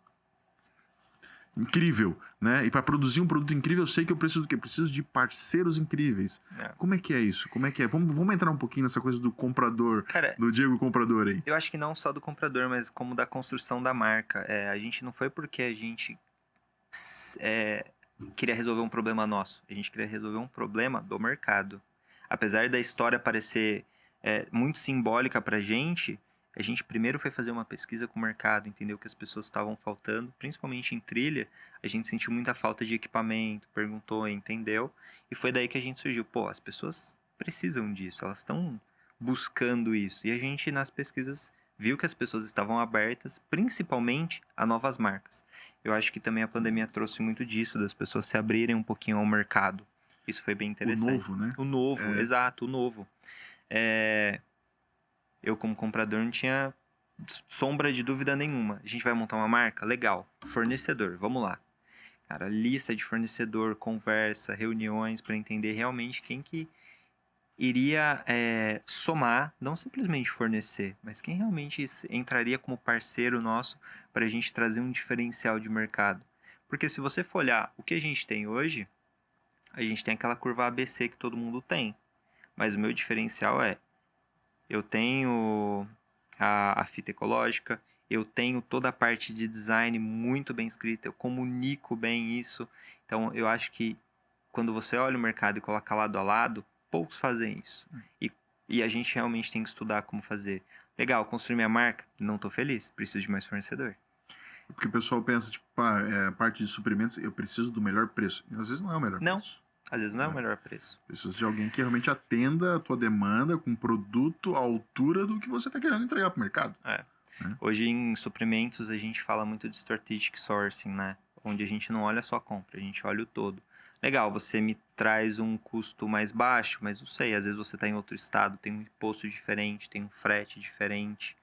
incrível, né? E para produzir um produto incrível, eu sei que eu preciso do quê? Eu preciso de parceiros incríveis. Como é que é isso? Como é que é? Vamos entrar um pouquinho nessa coisa do comprador, cara, do Diego comprador aí. Eu acho que não só do comprador, mas como da construção da marca. A gente não foi porque a gente queria resolver um problema nosso. A gente queria resolver um problema do mercado. Apesar da história parecer muito simbólica pra gente, a gente primeiro foi fazer uma pesquisa com o mercado, entendeu que as pessoas estavam faltando, principalmente em trilha. A gente sentiu muita falta de equipamento, perguntou, entendeu? E foi daí que a gente surgiu. Pô, as pessoas precisam disso, elas estão buscando isso. E a gente, nas pesquisas, viu que as pessoas estavam abertas, principalmente a novas marcas. Eu acho que também a pandemia trouxe muito disso, das pessoas se abrirem um pouquinho ao mercado. Isso foi bem interessante. O novo, né? O novo, exato, o novo. Eu, como comprador, não tinha sombra de dúvida nenhuma. A gente vai montar uma marca? Legal. Fornecedor, vamos lá. Cara, lista de fornecedor, conversa, reuniões para entender realmente quem que iria somar, não simplesmente fornecer, mas quem realmente entraria como parceiro nosso para a gente trazer um diferencial de mercado. Porque se você for olhar o que a gente tem hoje, a gente tem aquela curva ABC que todo mundo tem. Mas o meu diferencial eu tenho a fita ecológica, eu tenho toda a parte de design muito bem escrita, eu comunico bem isso. Então, eu acho que quando você olha o mercado e coloca lado a lado, poucos fazem isso. E a gente realmente tem que estudar como fazer. Legal, construir minha marca? Não estou feliz, preciso de mais fornecedor. Porque o pessoal pensa, tipo, a parte de suprimentos, eu preciso do melhor preço. E às vezes não é o melhor preço. Às vezes não é o melhor preço. Preciso de alguém que realmente atenda a tua demanda com um produto à altura do que você está querendo entregar para o mercado. Hoje, em suprimentos, a gente fala muito de strategic sourcing, né? Onde a gente não olha só a compra, a gente olha o todo. Legal, você me traz um custo mais baixo, mas não sei, às vezes você está em outro estado, tem um imposto diferente, tem um frete diferente,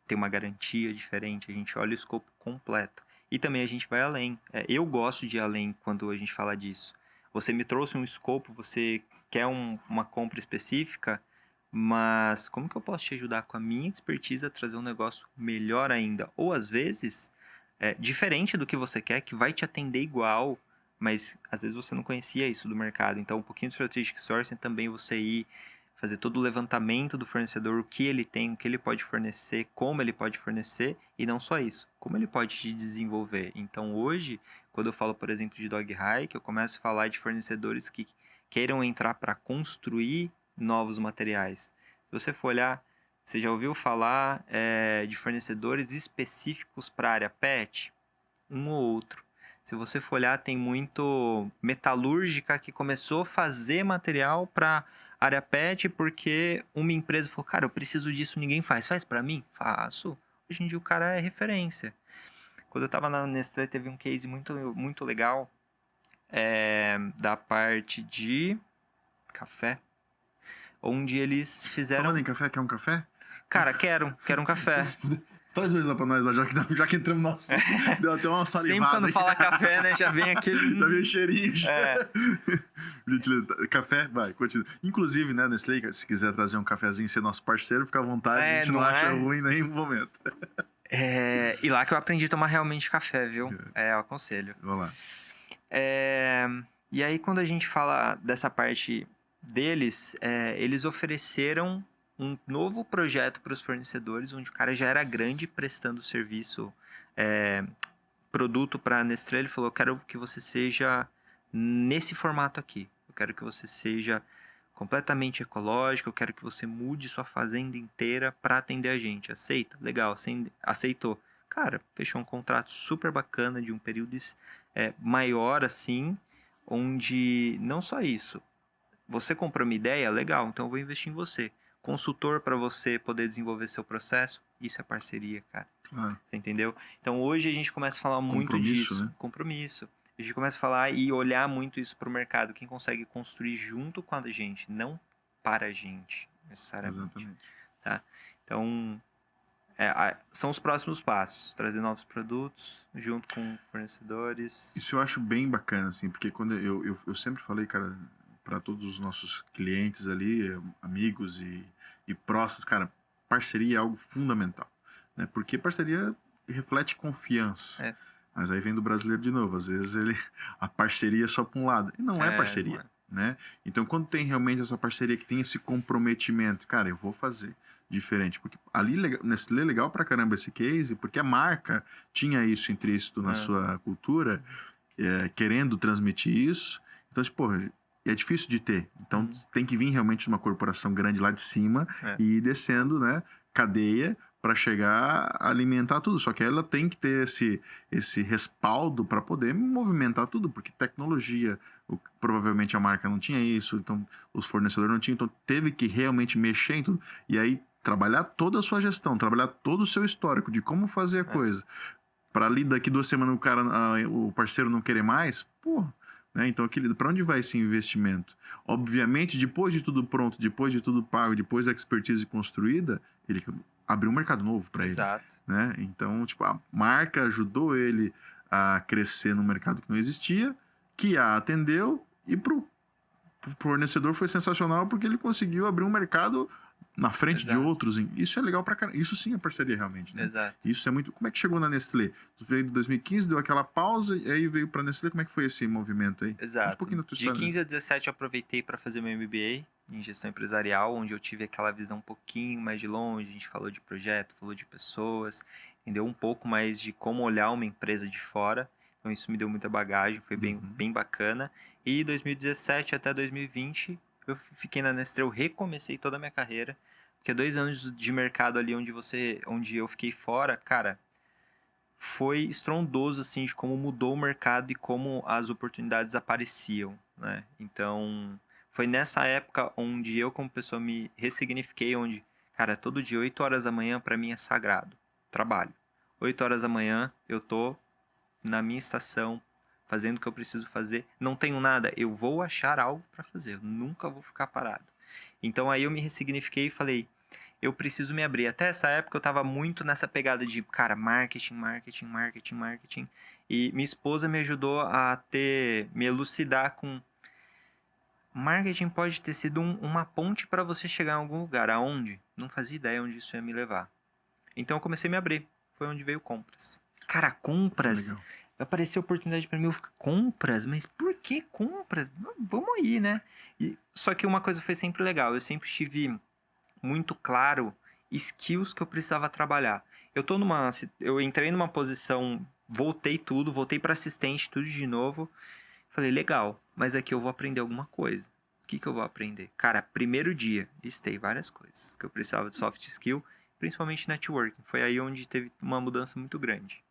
tem uma garantia diferente, a gente olha o escopo completo. E também a gente vai além. Eu gosto de ir além quando a gente fala disso. Você me trouxe um escopo, você quer uma compra específica, mas como que eu posso te ajudar com a minha expertise a trazer um negócio melhor ainda? Ou às vezes, diferente do que você quer, que vai te atender igual, mas às vezes você não conhecia isso do mercado. Então, um pouquinho de strategic sourcing também você ir fazer todo o levantamento do fornecedor, o que ele tem, o que ele pode fornecer, como ele pode fornecer, e não só isso, como ele pode te desenvolver. Então, hoje, quando eu falo, por exemplo, de Dog Hike, eu começo a falar de fornecedores que queiram entrar para construir novos materiais. Se você for olhar, você já ouviu falar de fornecedores específicos para a área pet? Um ou outro. Se você for olhar, tem muito metalúrgica que começou a fazer material para área pet porque uma empresa falou, cara, eu preciso disso, ninguém faz. Faz pra mim? Faço. Hoje em dia o cara é referência. Quando eu tava na Nestlé, teve um case muito, muito legal da parte de café, onde eles fizeram... Falando em café, quer um café? Cara, quero um café. Traz dois lá pra nós, lá, já que entramos no assunto. Deu até uma salivada. Sempre quando aqui. fala café, né, já vem aquele... Já vem cheirinho. É. Café, vai, continua. Inclusive, né, Nestlé, se quiser trazer um cafezinho e ser nosso parceiro, fica à vontade, a gente não acha ruim em nenhum momento. E lá que eu aprendi a tomar realmente café, viu? Eu aconselho. Vamos lá. E aí, quando a gente fala dessa parte deles, eles ofereceram um novo projeto para os fornecedores, onde o cara já era grande prestando serviço, produto para a Nestlé. Ele falou, eu quero que você seja nesse formato aqui. Eu quero que você seja completamente ecológico, eu quero que você mude sua fazenda inteira para atender a gente. Aceita? Legal, aceitou. Cara, fechou um contrato super bacana de um período maior assim, onde não só isso, você comprou uma ideia, legal, então eu vou investir em você. Consultor para você poder desenvolver seu processo, isso é parceria, cara. Claro. Você entendeu? Então hoje a gente começa a falar muito disso. Né? Compromisso. A gente começa a falar e olhar muito isso para o mercado. Quem consegue construir junto com a gente, não para a gente, necessariamente. Exatamente. Tá? Então, são os próximos passos. Trazer novos produtos junto com fornecedores. Isso eu acho bem bacana, assim, porque quando eu sempre falei, cara, para todos os nossos clientes ali, amigos e próximos, cara, parceria é algo fundamental. Né? Porque parceria reflete confiança. Mas aí vem do brasileiro de novo. Às vezes a parceria é só para um lado. E não é parceria. Não é. Né? Então, quando tem realmente essa parceria que tem esse comprometimento, cara, eu vou fazer diferente. Porque ali, Nestlé, legal pra caramba esse case, porque a marca tinha isso intrínseco na sua cultura, querendo transmitir isso. Então, tipo, é difícil de ter. Então, tem que vir realmente uma corporação grande lá de cima e ir descendo, né, cadeia, para chegar a alimentar tudo. Só que ela tem que ter esse respaldo para poder movimentar tudo, porque tecnologia, provavelmente a marca não tinha isso, então os fornecedores não tinham, então teve que realmente mexer em tudo. E aí, trabalhar toda a sua gestão, trabalhar todo o seu histórico de como fazer a coisa, para ali daqui 2 semanas o parceiro não querer mais, pô... Né? Então, para onde vai esse investimento? Obviamente, depois de tudo pronto, depois de tudo pago, depois da expertise construída, ele abriu um mercado novo para ele. Exato. Né? Então, tipo, a marca ajudou ele a crescer no mercado que não existia, que a atendeu, e para o fornecedor foi sensacional porque ele conseguiu abrir um mercado na frente de outros. Isso é legal pra caramba. Isso sim é parceria realmente, né? Exato. Isso é muito... Como é que chegou na Nestlé? Tu veio de 2015, deu aquela pausa e aí veio pra Nestlé. Como é que foi esse movimento aí? Exato. Um pouquinho da tua de história. 15 a 17 eu aproveitei para fazer meu MBA em gestão empresarial, onde eu tive aquela visão um pouquinho mais de longe. A gente falou de projeto, falou de pessoas, entendeu? Um pouco mais de como olhar uma empresa de fora. Então isso me deu muita bagagem, foi bem bacana. E 2017 até 2020 eu fiquei na Nestlé, eu recomecei toda a minha carreira. Porque 2 anos de mercado ali onde eu fiquei fora, cara, foi estrondoso, assim, de como mudou o mercado e como as oportunidades apareciam, né? Então, foi nessa época onde eu, como pessoa, me ressignifiquei, onde, cara, todo dia, 8 horas da manhã, pra mim é sagrado. Trabalho. 8 horas da manhã, eu tô na minha estação, fazendo o que eu preciso fazer. Não tenho nada, eu vou achar algo pra fazer. Eu nunca vou ficar parado. Então, aí eu me ressignifiquei e falei, eu preciso me abrir. Até essa época eu tava muito nessa pegada de, cara, marketing. E minha esposa me ajudou a me elucidar com... Marketing pode ter sido uma ponte para você chegar em algum lugar. Aonde? Não fazia ideia onde isso ia me levar. Então eu comecei a me abrir. Foi onde veio compras. Cara, compras... Legal. Apareceu oportunidade para mim, compras? Mas por que compras? Vamos aí, né? Só que uma coisa foi sempre legal. Eu sempre tive... muito claro skills que eu precisava trabalhar. Eu entrei numa posição, voltei para assistente, tudo de novo. Falei, legal, mas aqui eu vou aprender alguma coisa. O que eu vou aprender? Cara, primeiro dia, listei várias coisas que eu precisava de soft skill, principalmente networking. Foi aí onde teve uma mudança muito grande.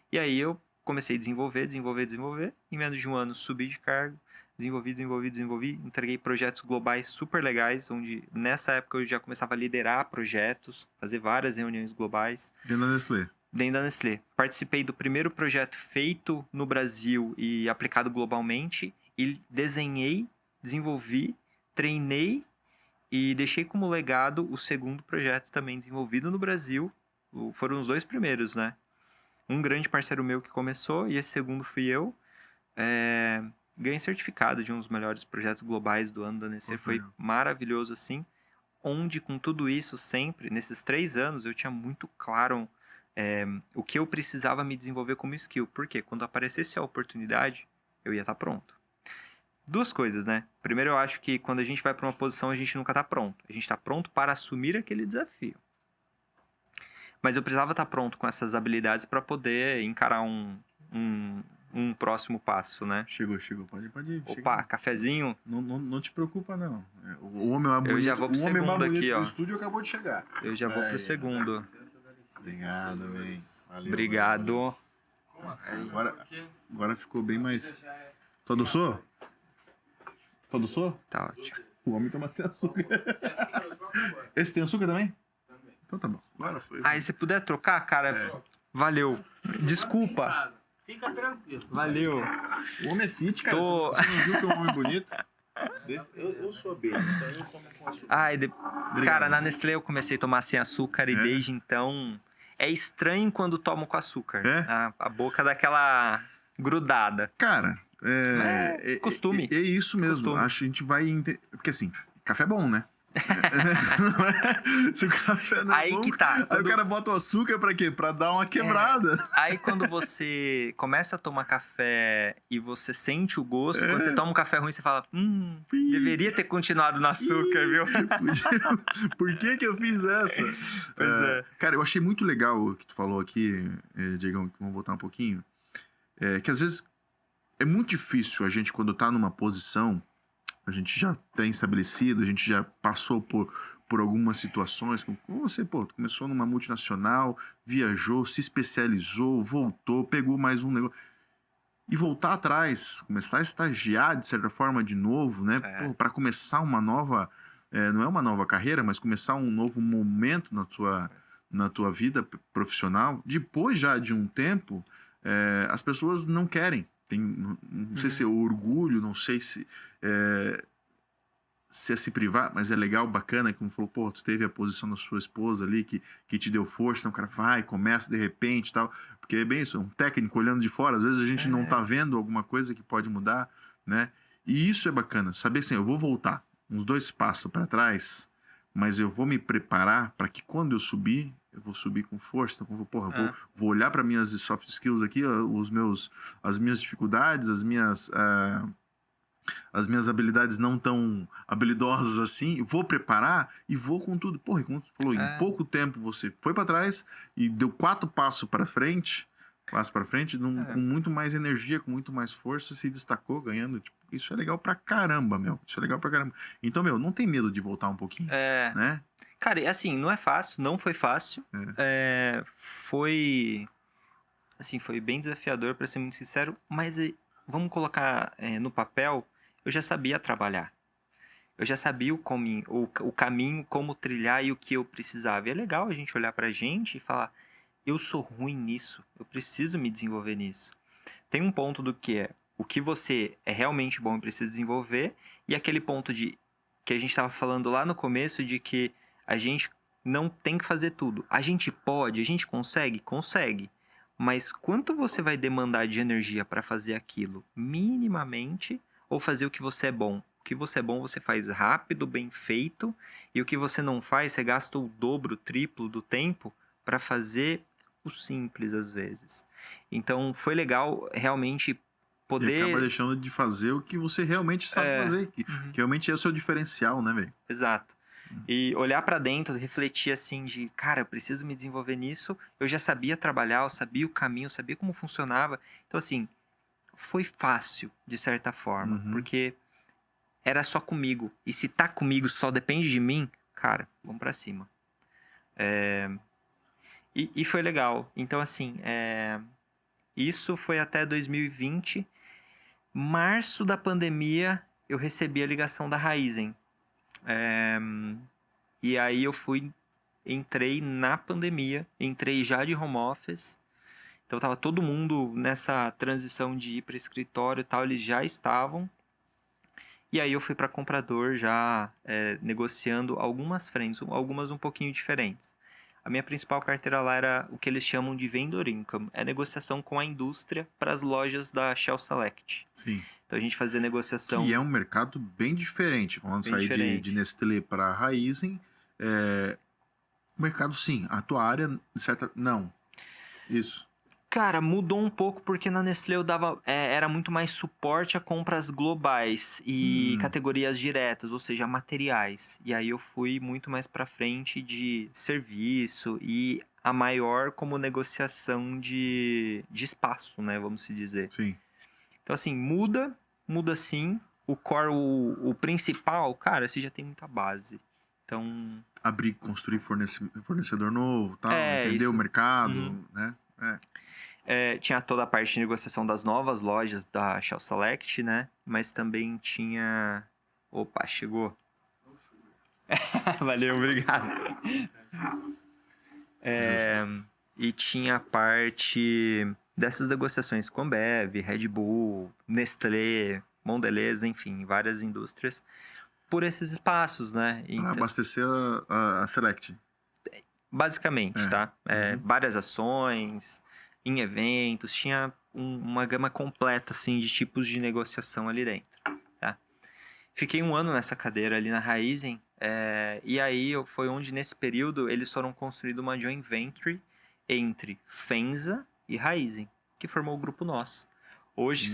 E aí eu comecei a desenvolver. Em menos de um ano subi de cargo, desenvolvi. Entreguei projetos globais super legais, onde nessa época eu já começava a liderar projetos, fazer várias reuniões globais. Dentro da Nestlé. Dentro da Nestlé. Participei do primeiro projeto feito no Brasil e aplicado globalmente. E desenhei, desenvolvi, treinei e deixei como legado o segundo projeto também desenvolvido no Brasil. Foram os 2 primeiros, né? Um grande parceiro meu que começou e esse segundo fui eu. Ganhei certificado de um dos melhores projetos globais do ano da Nestlé. Foi maravilhoso, assim. Onde, com tudo isso, sempre, nesses 3 anos, eu tinha muito claro o que eu precisava me desenvolver como skill. Porque quando aparecesse a oportunidade, eu ia estar pronto. 2 coisas, né? Primeiro, eu acho que quando a gente vai para uma posição, a gente nunca está pronto. A gente está pronto para assumir aquele desafio. Mas eu precisava estar pronto com essas habilidades para poder encarar um próximo passo, né? Chegou. Pode ir. Opa, chega. Cafezinho? Não te preocupa, não. O homem mais bonito, eu já vou pro segundo aqui, ó. O estúdio acabou de chegar. Eu já vou pro segundo. Obrigado, bem. Valeu. Obrigado. Como assim? Agora ficou bem mais... Tu adoçou? Tá ótimo. O homem toma sem açúcar. Esse tem açúcar também? Então tá bom. Agora foi. E se puder trocar, cara, valeu. Desculpa. Fica tranquilo. Valeu. O homem é fit, cara. Você não viu que é um homem bonito? Eu sou abelha, então eu tomo com açúcar. Cara, na Nestlé eu comecei a tomar sem açúcar e desde então... É estranho quando tomo com açúcar. A boca dá aquela grudada. Cara, costume. É isso mesmo. Costume. Acho que a gente vai... Porque assim, café é bom, né? Se o café não é aí bom, que tá. Aí o cara bota o açúcar pra quê? Pra dar uma quebrada. Aí quando você começa a tomar café e você sente o gosto, quando você toma um café ruim, você fala, deveria ter continuado no açúcar, viu? Por que eu fiz essa? Pois é. Cara, eu achei muito legal o que tu falou aqui, Diegão, vamos voltar um pouquinho. Que às vezes é muito difícil a gente, quando tá numa posição, a gente já tem estabelecido, a gente já passou por algumas situações, como você, tu começou numa multinacional, viajou, se especializou, voltou, pegou mais um negócio. E voltar atrás, começar a estagiar, de certa forma, de novo, né? Para começar uma nova... não é uma nova carreira, mas começar um novo momento na tua vida profissional. Depois já de um tempo, as pessoas não querem. Não sei se é orgulho, não sei se é se privar, mas é legal, bacana, como falou, tu teve a posição da sua esposa ali que te deu força, então o cara vai, começa de repente e tal, porque é bem isso, um técnico olhando de fora, às vezes a gente não tá vendo alguma coisa que pode mudar, né? E isso é bacana, saber assim, eu vou voltar uns 2 passos para trás, mas eu vou me preparar para que quando eu subir, eu vou subir com força. Então, vou olhar para minhas soft skills aqui, as minhas dificuldades, as minhas habilidades não tão habilidosas assim, vou preparar e vou com tudo. Como tu falou, em pouco tempo você foi para trás e deu 4 passos para frente, com muito mais energia, com muito mais força, se destacou ganhando. Tipo, isso é legal pra caramba, meu. Isso é legal pra caramba. Então, não tem medo de voltar um pouquinho, né? Cara, assim, não é fácil, não foi fácil. Foi bem desafiador, pra ser muito sincero, mas vamos colocar no papel, eu já sabia trabalhar. Eu já sabia o caminho, como trilhar e o que eu precisava. E é legal a gente olhar pra gente e falar, eu sou ruim nisso, eu preciso me desenvolver nisso. Tem um ponto do que o que você é realmente bom e precisa desenvolver, e aquele ponto que a gente estava falando lá no começo, de que a gente não tem que fazer tudo. A gente pode, a gente consegue? Consegue. Mas quanto você vai demandar de energia para fazer aquilo minimamente, ou fazer o que você é bom? O que você é bom, você faz rápido, bem feito, e o que você não faz, você gasta o dobro, o triplo do tempo para fazer o simples às vezes. Então foi legal realmente poder... E acaba deixando de fazer o que você realmente sabe fazer, que realmente é o seu diferencial, né, velho? Exato. E olhar pra dentro, refletir assim de, cara, eu preciso me desenvolver nisso. Eu já sabia trabalhar, eu sabia o caminho, eu sabia como funcionava. Então, assim, foi fácil, de certa forma, porque era só comigo. E se tá comigo, só depende de mim, cara, vamos pra cima. E foi legal. Então, assim, isso foi até 2020. Março da pandemia, eu recebi a ligação da Raizen. E aí eu entrei na pandemia, entrei já de home office. Então tava todo mundo nessa transição de ir para escritório e tal, eles já estavam. E aí eu fui para comprador já negociando algumas frentes, algumas um pouquinho diferentes. A minha principal carteira lá era o que eles chamam de vendor income. É negociação com a indústria para as lojas da Shell Select. Sim. Então a gente fazia negociação... Que é um mercado bem diferente. Vamos Bem sair diferente. de Nestlé para Raizen. Mercado, sim. A tua área, de certa... Não. Isso. Cara, mudou um pouco porque na Nestlé eu dava, era muito mais suporte a compras globais e categorias diretas, ou seja, materiais. E aí eu fui muito mais pra frente de serviço e a maior como negociação de espaço, né, vamos se dizer. Sim. Então assim, muda sim. O core, o principal, cara, você já tem muita base. Então... Abrir, construir fornecedor novo, tal, entender isso. o mercado, né? Tinha toda a parte de negociação das novas lojas da Shell Select, né? Mas também tinha... Opa, chegou. Valeu, obrigado. E tinha a parte dessas negociações com Ambev, Red Bull, Nestlé, Mondelez, enfim, várias indústrias, por esses espaços, né? Para Então, abastecer a Select. basicamente, tá? Várias ações, em eventos, tinha uma gama completa, assim, de tipos de negociação ali dentro, tá? Fiquei 1 ano nessa cadeira ali na Raizen, e aí foi onde, nesse período, eles foram construindo uma joint venture entre Fenza e Raizen, que formou o grupo Nós. Hoje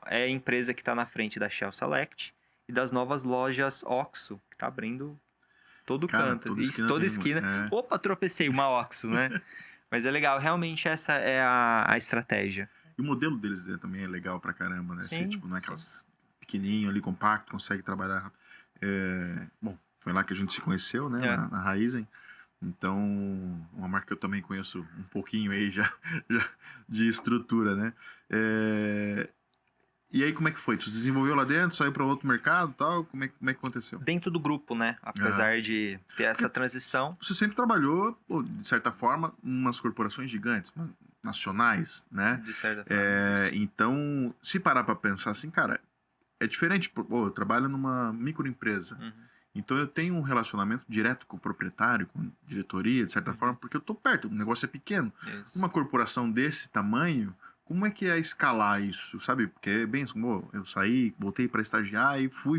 é a empresa que está na frente da Shell Select e das novas lojas Oxxo, que está abrindo todo canto. Toda esquina. Opa, tropecei, uma Oxxo, né? Mas é legal, realmente essa é a estratégia. E o modelo deles também é legal pra caramba, né? Sim, Tipo, não é aquelas pequenininho ali, compacto, consegue trabalhar. Bom, foi lá que a gente se conheceu, né? Na Raizen. Então, uma marca que eu também conheço um pouquinho aí já de estrutura, né? E aí, como é que foi? Tu se desenvolveu lá dentro, saiu para outro mercado e tal? Como é que aconteceu? Dentro do grupo, né? Apesar de ter essa transição. Você sempre trabalhou, de certa forma, em umas corporações gigantes, nacionais, né? De certa forma. Então, se parar para pensar assim, cara, é diferente. Eu trabalho numa microempresa. Então, eu tenho um relacionamento direto com o proprietário, com a diretoria, de certa forma, porque eu tô perto, o negócio é pequeno. Isso. Uma corporação desse tamanho... Como é que é escalar isso, sabe? Porque é bem assim, eu saí, voltei para estagiar e fui,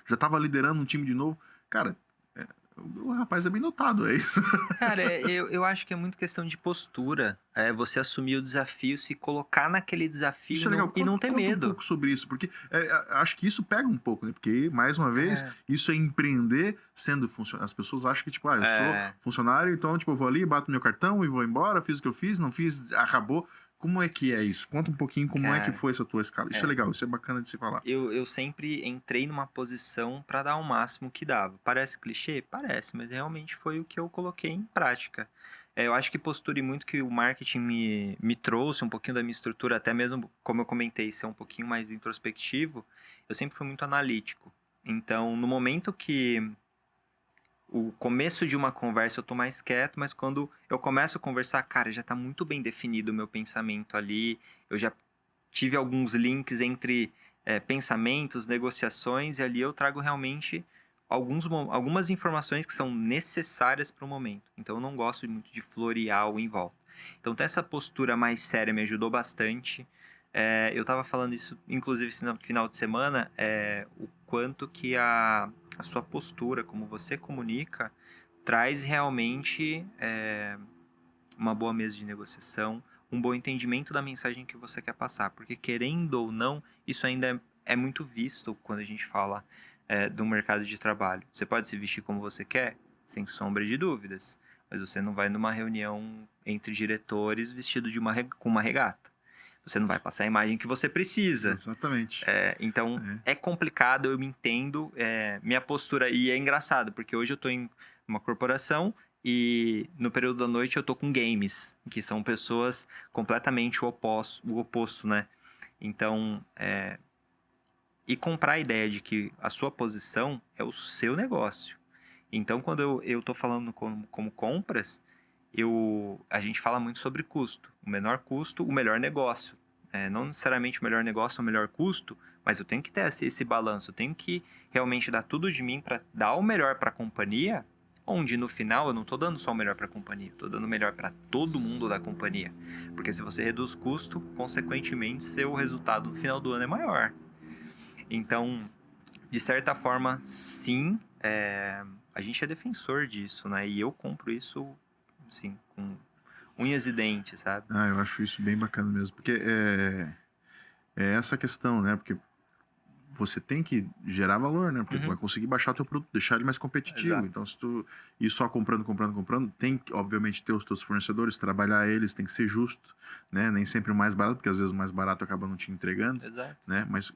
já estava liderando um time de novo. Cara, o rapaz é bem notado, é isso. Cara, eu acho que é muito questão de postura. Você assumir o desafio, se colocar naquele desafio Isso é legal. e não ter Conta medo. um pouco sobre isso, porque acho que isso pega um pouco, né? Porque, mais uma vez, isso é empreender sendo funcionário. As pessoas acham que, tipo, eu sou funcionário, então, tipo, eu vou ali, bato meu cartão e vou embora, fiz o que eu fiz, não fiz, acabou. Como é que é isso? Conta um pouquinho como é que foi essa tua escala. Isso é legal, isso é bacana de se falar. Eu sempre entrei numa posição para dar o máximo que dava. Parece clichê? Parece, mas realmente foi o que eu coloquei em prática. Eu acho que postura e muito que o marketing me trouxe, um pouquinho da minha estrutura, até mesmo, como eu comentei, ser um pouquinho mais introspectivo, eu sempre fui muito analítico. Então, no momento que o começo de uma conversa eu tô mais quieto, mas quando eu começo a conversar, cara, já tá muito bem definido o meu pensamento ali, eu já tive alguns links entre pensamentos, negociações, e ali eu trago realmente algumas informações que são necessárias para o momento. Então eu não gosto muito de florear o em volta. Então ter essa postura mais séria me ajudou bastante. Eu estava falando isso, inclusive, no final de semana, o quanto que a sua postura, como você comunica, traz realmente uma boa mesa de negociação, um bom entendimento da mensagem que você quer passar. Porque, querendo ou não, isso ainda é muito visto quando a gente fala do mercado de trabalho. Você pode se vestir como você quer, sem sombra de dúvidas, mas você não vai numa reunião entre diretores vestido com uma regata. Você não vai passar a imagem que você precisa. Exatamente. Então, é complicado, eu me entendo. Minha postura, e é engraçado, porque hoje eu estou em uma corporação e no período da noite eu estou com games, que são pessoas completamente o oposto, né? Então, e comprar a ideia de que a sua posição é o seu negócio. Então, quando eu estou falando como compras, a gente fala muito sobre custo. O menor custo, o melhor negócio. Não necessariamente o melhor negócio é o melhor custo, mas eu tenho que ter esse balanço. Eu tenho que realmente dar tudo de mim para dar o melhor para a companhia, onde no final eu não estou dando só o melhor para a companhia, estou dando o melhor para todo mundo da companhia. Porque se você reduz custo, consequentemente, seu resultado no final do ano é maior. Então, de certa forma, sim, a gente é defensor disso, né? E eu compro isso, assim, com unhas e dentes, sabe? Eu acho isso bem bacana mesmo, porque é essa questão, né? Porque você tem que gerar valor, né? Porque tu vai conseguir baixar o teu produto, deixar ele mais competitivo. Exato. Então, se tu ir só comprando, tem que, obviamente, ter os teus fornecedores, trabalhar eles, tem que ser justo, né? Nem sempre o mais barato, porque às vezes o mais barato acaba não te entregando, Exato. né? Mas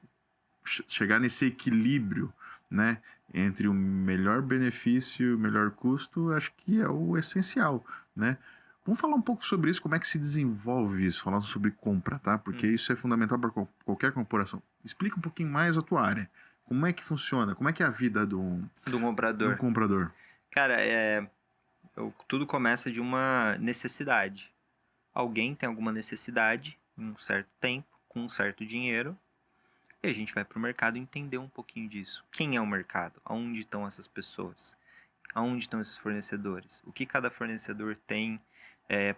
chegar nesse equilíbrio, né? Entre o melhor benefício e o melhor custo, acho que é o essencial, né? Vamos falar um pouco sobre isso, como é que se desenvolve isso, falando sobre compra, tá? Porque isso é fundamental para qualquer corporação. Explica um pouquinho mais a tua área. Como é que funciona? Como é que é a vida do comprador? Cara, tudo começa de uma necessidade. Alguém tem alguma necessidade em um certo tempo, com um certo dinheiro, e a gente vai para o mercado entender um pouquinho disso. Quem é o mercado? Aonde estão essas pessoas? Aonde estão esses fornecedores? O que cada fornecedor tem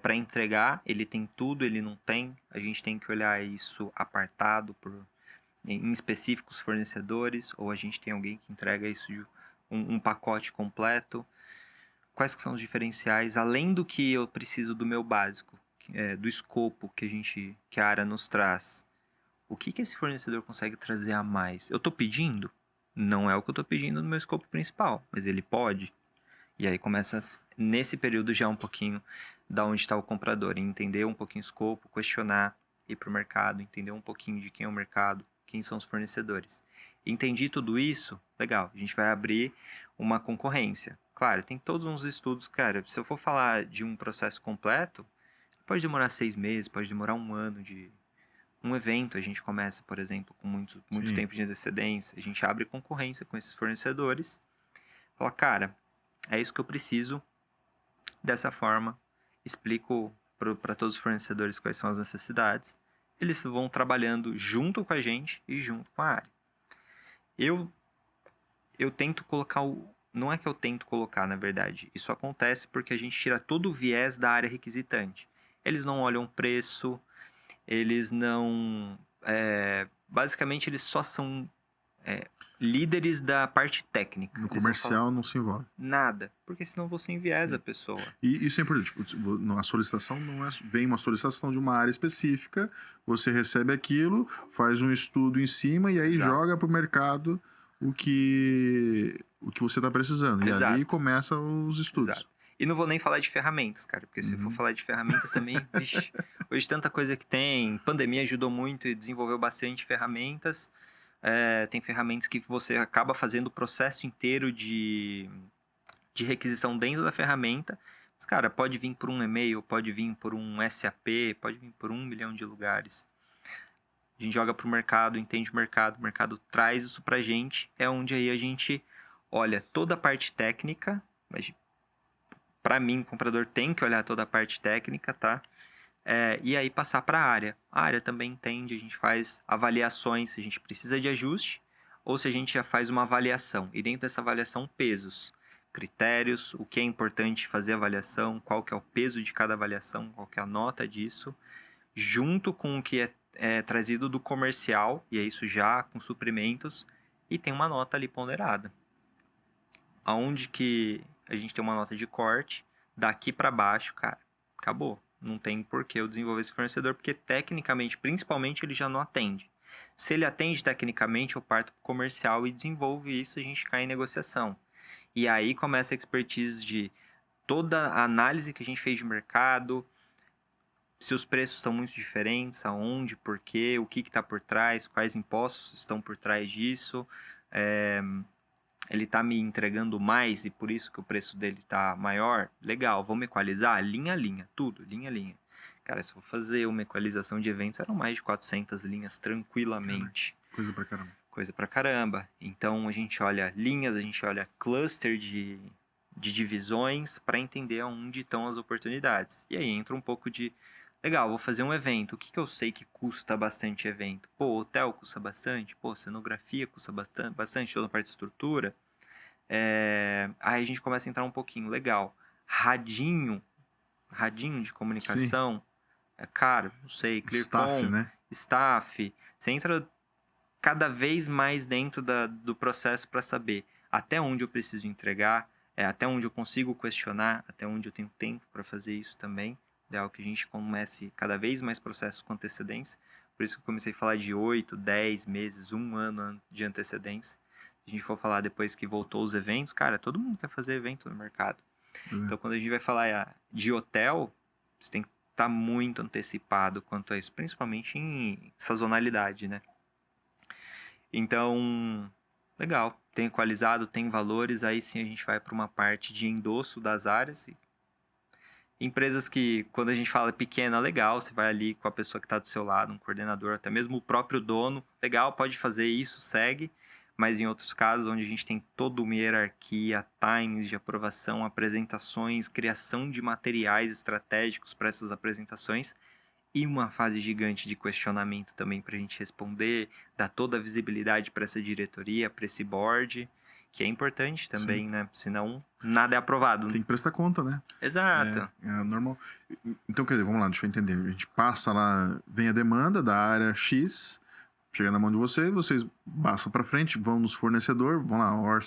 para entregar? Ele tem tudo, ele não tem? A gente tem que olhar isso apartado em específicos fornecedores, ou a gente tem alguém que entrega isso de um pacote completo? Quais que são os diferenciais, além do que eu preciso do meu básico, do escopo que a área nos traz? O que esse fornecedor consegue trazer a mais? Eu estou pedindo? Não é o que eu estou pedindo no meu escopo principal, mas ele pode. E aí começa, nesse período, já um pouquinho da onde está o comprador, entender um pouquinho o escopo, questionar, ir para o mercado, entender um pouquinho de quem é o mercado, quem são os fornecedores. Entendi tudo isso, legal, a gente vai abrir uma concorrência. Claro, tem todos uns estudos, cara, se eu for falar de um processo completo, pode demorar 6 meses, pode demorar um ano de um evento. A gente começa, por exemplo, com muito tempo de antecedência, a gente abre concorrência com esses fornecedores, fala, cara, é isso que eu preciso, dessa forma, explico para todos os fornecedores quais são as necessidades, eles vão trabalhando junto com a gente e junto com a área. Eu tento colocar não é que eu tento colocar, na verdade, isso acontece porque a gente tira todo o viés da área requisitante. Eles não olham preço, eles não... basicamente, eles só são líderes da parte técnica. No comercial não se envolve. Nada, porque senão você enviesa a pessoa. E isso é importante. A solicitação não vem uma solicitação de uma área específica, você recebe aquilo, faz um estudo em cima e aí joga para o mercado o que você está precisando. E aí começa os estudos. Exato. E não vou nem falar de ferramentas, cara, porque se for falar de ferramentas também, vixe, hoje tanta coisa que tem, pandemia ajudou muito e desenvolveu bastante ferramentas. Tem ferramentas que você acaba fazendo o processo inteiro de requisição dentro da ferramenta. Mas, cara, pode vir por um e-mail, pode vir por um SAP, pode vir por 1 milhão de lugares. A gente joga para o mercado, entende o mercado traz isso para a gente, é onde aí a gente olha toda a parte técnica, mas para mim, o comprador tem que olhar toda a parte técnica, tá? E aí passar para a área. A área também entende, a gente faz avaliações, se a gente precisa de ajuste, ou se a gente já faz uma avaliação. E dentro dessa avaliação, pesos, critérios, o que é importante fazer a avaliação, qual que é o peso de cada avaliação, qual que é a nota disso, junto com o que é trazido do comercial, e é isso já com suprimentos, e tem uma nota ali ponderada. Aonde que a gente tem uma nota de corte, daqui para baixo, cara, acabou. Não tem por que eu desenvolver esse fornecedor, porque tecnicamente, principalmente, ele já não atende. Se ele atende tecnicamente, eu parto para o comercial e desenvolvo isso, a gente cai em negociação. E aí começa a expertise de toda a análise que a gente fez de mercado, se os preços estão muito diferentes, aonde, por quê, o que está por trás, quais impostos estão por trás disso, ele está me entregando mais e por isso que o preço dele está maior, legal, vamos equalizar, linha a linha, tudo, linha a linha. Cara, se eu for fazer uma equalização de eventos, eram mais de 400 linhas tranquilamente. Coisa pra caramba. Coisa pra caramba. Então, a gente olha linhas, a gente olha cluster de divisões para entender onde estão as oportunidades. E aí entra um pouco de, legal, vou fazer um evento. O que eu sei que custa bastante evento? Pô, hotel custa bastante. Pô, cenografia custa bastante, toda a parte de estrutura. Aí a gente começa a entrar um pouquinho. Legal. Radinho de comunicação. É caro, não sei. Clearcom, Staff, né? Staff. Você entra cada vez mais dentro do processo para saber até onde eu preciso entregar, até onde eu consigo questionar, até onde eu tenho tempo para fazer isso também. É algo que a gente comece cada vez mais processos com antecedência. Por isso que eu comecei a falar de 8, 10 meses, 1 ano de antecedência. Se a gente for falar depois que voltou os eventos, cara, todo mundo quer fazer evento no mercado. Então, quando a gente vai falar de hotel, você tem que estar muito antecipado quanto a isso, principalmente em sazonalidade, né? Então, legal, tem equalizado, tem valores, aí sim a gente vai para uma parte de endosso das áreas. Empresas que, quando a gente fala pequena, legal, você vai ali com a pessoa que está do seu lado, um coordenador, até mesmo o próprio dono, legal, pode fazer isso, segue. Mas em outros casos, onde a gente tem toda uma hierarquia, times de aprovação, apresentações, criação de materiais estratégicos para essas apresentações, e uma fase gigante de questionamento também para a gente responder, dar toda a visibilidade para essa diretoria, para esse board, que é importante também, sim, né? Senão, nada é aprovado. Tem que prestar conta, né? Exato. É normal. Então, quer dizer, vamos lá, deixa eu entender. A gente passa lá, vem a demanda da área X, chega na mão de vocês passam para frente, vão nos fornecedores, vão lá,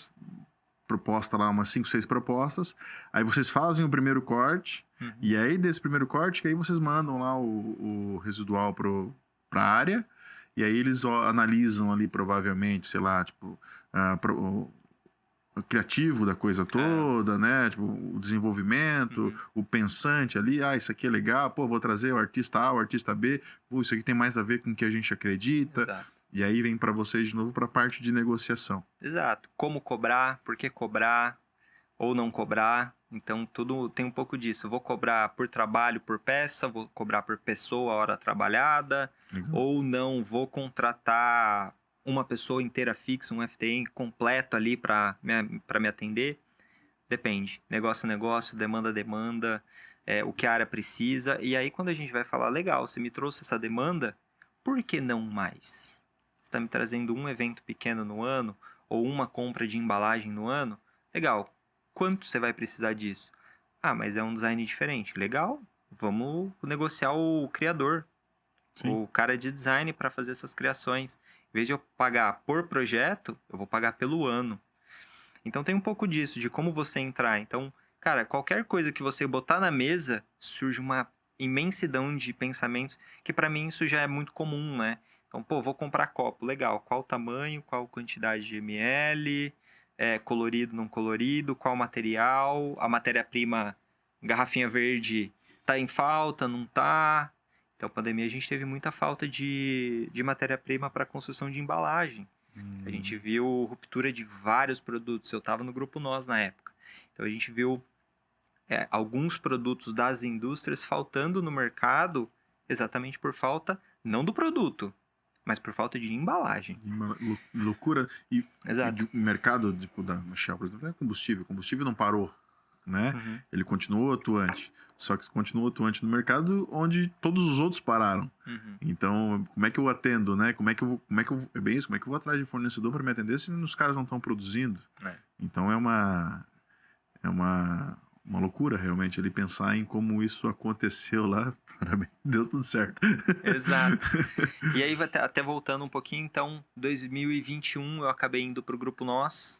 proposta lá, umas 5, 6 propostas, aí vocês fazem o primeiro corte, e aí desse primeiro corte, que aí vocês mandam lá o residual para a área, e aí eles analisam ali provavelmente, sei lá, tipo, o criativo da coisa toda, né? Tipo, o desenvolvimento, o pensante ali, isso aqui é legal, pô, vou trazer o artista A, o artista B, pô, isso aqui tem mais a ver com o que a gente acredita. Exato. E aí vem para vocês de novo para a parte de negociação. Exato. Como cobrar, por que cobrar ou não cobrar. Então, tudo tem um pouco disso. Eu vou cobrar por trabalho, por peça, vou cobrar por pessoa, hora trabalhada, ou não, vou contratar uma pessoa inteira fixa, um FTE completo ali para me atender. Depende. Negócio a negócio, demanda a demanda, o que a área precisa. E aí, quando a gente vai falar, legal, você me trouxe essa demanda, por que não mais? Você está me trazendo um evento pequeno no ano, ou uma compra de embalagem no ano? Legal. Quanto você vai precisar disso? Mas é um design diferente. Legal. Vamos negociar o criador. Sim. O cara de design para fazer essas criações. Em vez de eu pagar por projeto, eu vou pagar pelo ano. Então tem um pouco disso, de como você entrar. Então, cara, qualquer coisa que você botar na mesa, surge uma imensidão de pensamentos, que para mim isso já é muito comum, né? Então, pô, vou comprar copo, legal. Qual tamanho, qual quantidade de ml, colorido, não colorido, qual material, a matéria-prima, garrafinha verde, tá em falta, não tá? Então, pandemia, a gente teve muita falta de matéria-prima para construção de embalagem. A gente viu ruptura de vários produtos. Eu estava no grupo Nós na época. Então, a gente viu alguns produtos das indústrias faltando no mercado exatamente por falta, não do produto, mas por falta de embalagem. Loucura. Exato. O mercado tipo, da Shell, por exemplo, é combustível. O combustível não parou, né? Ele continuou atuante. Só que continuou atuante no mercado onde todos os outros pararam. Então, como é que eu atendo, né? Como é que eu vou atrás de fornecedor para me atender se os caras não estão produzindo? Então, é uma loucura, realmente, ele pensar em como isso aconteceu lá. Parabéns, deu tudo certo. Exato. E aí, até voltando um pouquinho, então, 2021 eu acabei indo para o Grupo Nós.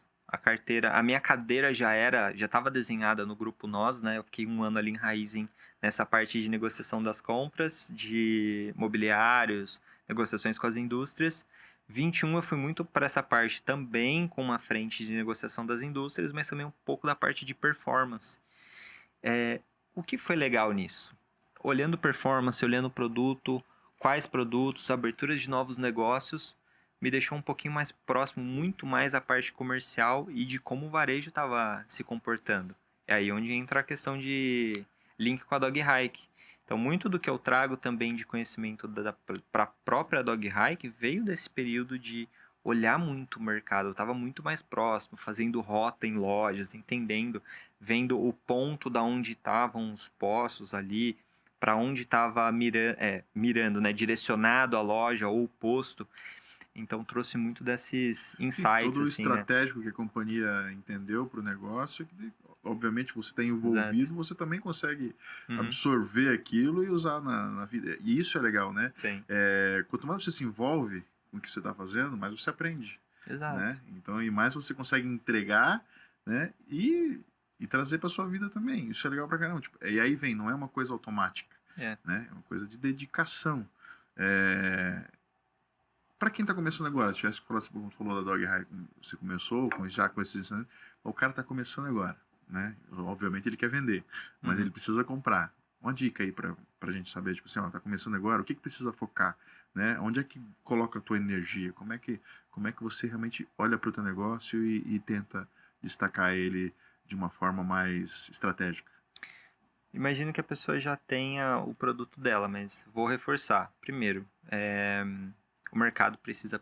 A minha cadeira já estava desenhada no Grupo Nós, né? Eu fiquei 1 ano ali em Raizen, nessa parte de negociação das compras, de mobiliários, negociações com as indústrias. 21 eu fui muito para essa parte também, com uma frente de negociação das indústrias, mas também um pouco da parte de performance. O que foi legal nisso? Olhando performance, olhando produto, quais produtos, aberturas de novos negócios, me deixou um pouquinho mais próximo, muito mais a parte comercial e de como o varejo estava se comportando. É aí onde entra a questão de link com a Dog Hike. Então, muito do que eu trago também de conhecimento para a própria Dog Hike veio desse período de olhar muito o mercado. Eu estava muito mais próximo, fazendo rota em lojas, entendendo, vendo o ponto da onde estavam os postos ali, para onde estava mirando, né, direcionado a loja ou o posto. Então, trouxe muito desses E insights, todo o assim, né? estratégico que a companhia entendeu para o negócio, que, obviamente você está envolvido, Exato. você também consegue Uhum. absorver aquilo e usar na vida. E isso é legal, né? Sim, Quanto mais você se envolve com o que você está fazendo, mais você aprende, exato. né? Então, e mais você consegue entregar, né? E trazer para sua vida também. Isso é legal pra caramba. Tipo, e aí vem, não é uma coisa automática, É. né? É uma coisa de dedicação. Para quem tá começando agora, se tivesse como tu falou da Dog High, você começou já com esses, né? O cara tá começando agora, né? Obviamente ele quer vender, mas Uhum. ele precisa comprar. Uma dica aí pra gente saber, tipo assim, ó, tá começando agora, o que precisa focar, né? Onde é que coloca a tua energia? Como é que você realmente olha para o teu negócio e tenta destacar ele de uma forma mais estratégica? Imagino que a pessoa já tenha o produto dela, mas vou reforçar. Primeiro, o mercado precisa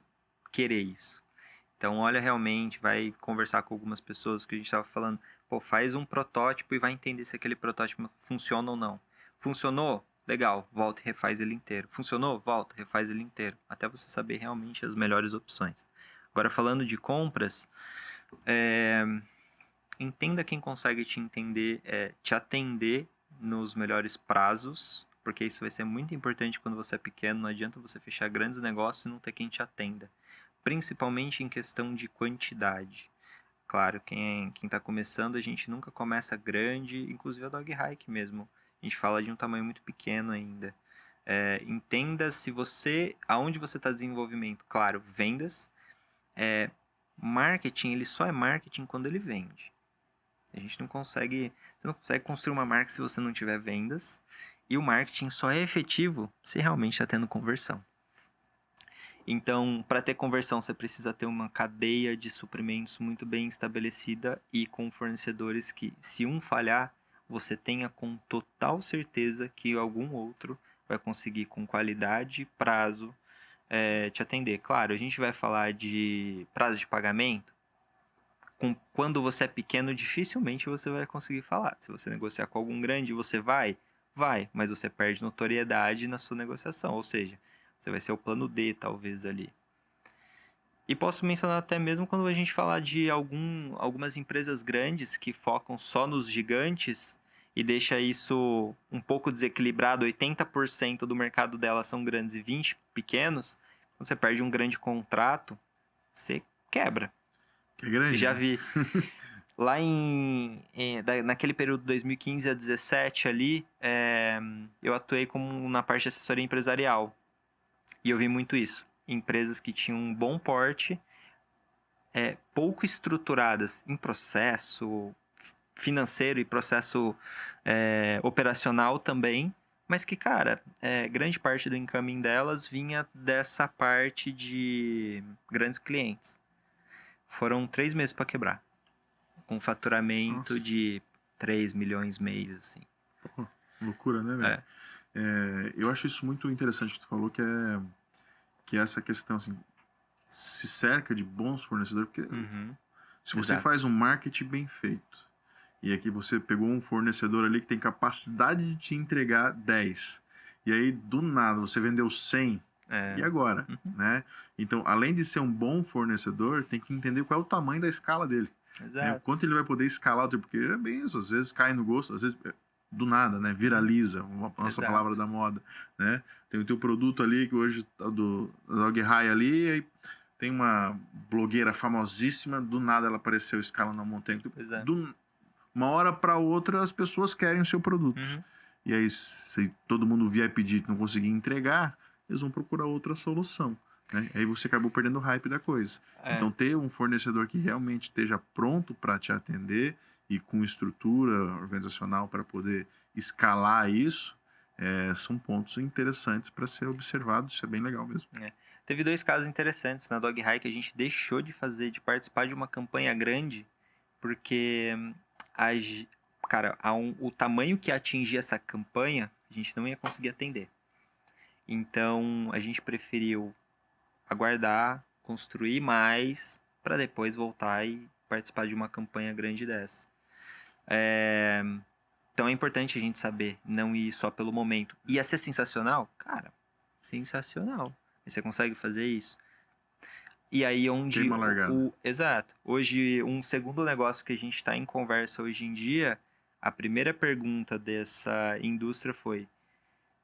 querer isso. Então, olha realmente, vai conversar com algumas pessoas que a gente estava falando. Pô, faz um protótipo e vai entender se aquele protótipo funciona ou não. Funcionou? Legal, volta e refaz ele inteiro. Funcionou? Volta, refaz ele inteiro. Até você saber realmente as melhores opções. Agora, falando de compras, entenda quem consegue te atender nos melhores prazos, porque isso vai ser muito importante quando você é pequeno. Não adianta você fechar grandes negócios e não ter quem te atenda, principalmente em questão de quantidade. Claro, quem está começando, a gente nunca começa grande, inclusive a Dog Hike mesmo. A gente fala de um tamanho muito pequeno ainda. Entenda se aonde você está desenvolvimento. Claro, vendas. Marketing, ele só é marketing quando ele vende. Você não consegue construir uma marca se você não tiver vendas. E o marketing só é efetivo se realmente está tendo conversão. Então, para ter conversão, você precisa ter uma cadeia de suprimentos muito bem estabelecida e com fornecedores que, se um falhar, você tenha com total certeza que algum outro vai conseguir, com qualidade e prazo, te atender. Claro, a gente vai falar de prazo de pagamento. Quando você é pequeno, dificilmente você vai conseguir falar. Se você negociar com algum grande, você vai, mas você perde notoriedade na sua negociação. Ou seja, você vai ser o plano D, talvez, ali. E posso mencionar até mesmo quando a gente falar de algumas empresas grandes que focam só nos gigantes e deixa isso um pouco desequilibrado, 80% do mercado delas são grandes e 20% pequenos. Quando você perde um grande contrato, você quebra. Que é grande, Já né? vi. Lá naquele período de 2015 a 2017 ali, eu atuei na parte de assessoria empresarial. E eu vi muito isso. Empresas que tinham um bom porte, pouco estruturadas em processo financeiro e processo operacional também, mas que, cara, grande parte do incoming delas vinha dessa parte de grandes clientes. Foram 3 meses para quebrar, com faturamento Nossa. de 3 milhões mês, assim. Pô, loucura, né, velho? Eu acho isso muito interessante que tu falou, que é essa questão, assim, se cerca de bons fornecedores, porque se você Exato. faz um marketing bem feito, e aqui você pegou um fornecedor ali que tem capacidade de te entregar 10, e aí, do nada, você vendeu 100, e agora, né? Então, além de ser um bom fornecedor, tem que entender qual é o tamanho da escala dele. Exato. O quanto ele vai poder escalar, porque é bem isso, às vezes cai no gosto, às vezes do nada, né? Viraliza, a nossa palavra da moda, né? Tem o teu produto ali, que hoje tá do Dog High ali, aí tem uma blogueira famosíssima, do nada ela apareceu escalando na montanha. Uma hora para outra as pessoas querem o seu produto. E aí, se todo mundo vier pedir e não conseguir entregar, eles vão procurar outra solução. Né? Aí você acabou perdendo o hype da coisa. Então, ter um fornecedor que realmente esteja pronto para te atender e com estrutura organizacional para poder escalar isso, são pontos interessantes para ser observados. Isso é bem legal mesmo. Teve 2 casos interessantes na Dog High que a gente deixou de participar de uma campanha grande, porque, cara, o tamanho que atingia essa campanha A gente não ia conseguir atender. Então, a gente preferiu aguardar, construir mais, para depois voltar e participar de uma campanha grande dessa. Então, é importante a gente saber, não ir só pelo momento. Ia ser sensacional? Cara, sensacional. E você consegue fazer isso? E aí onde Queima a largada. exato. Hoje, um segundo negócio que a gente está em conversa hoje em dia, a primeira pergunta dessa indústria foi: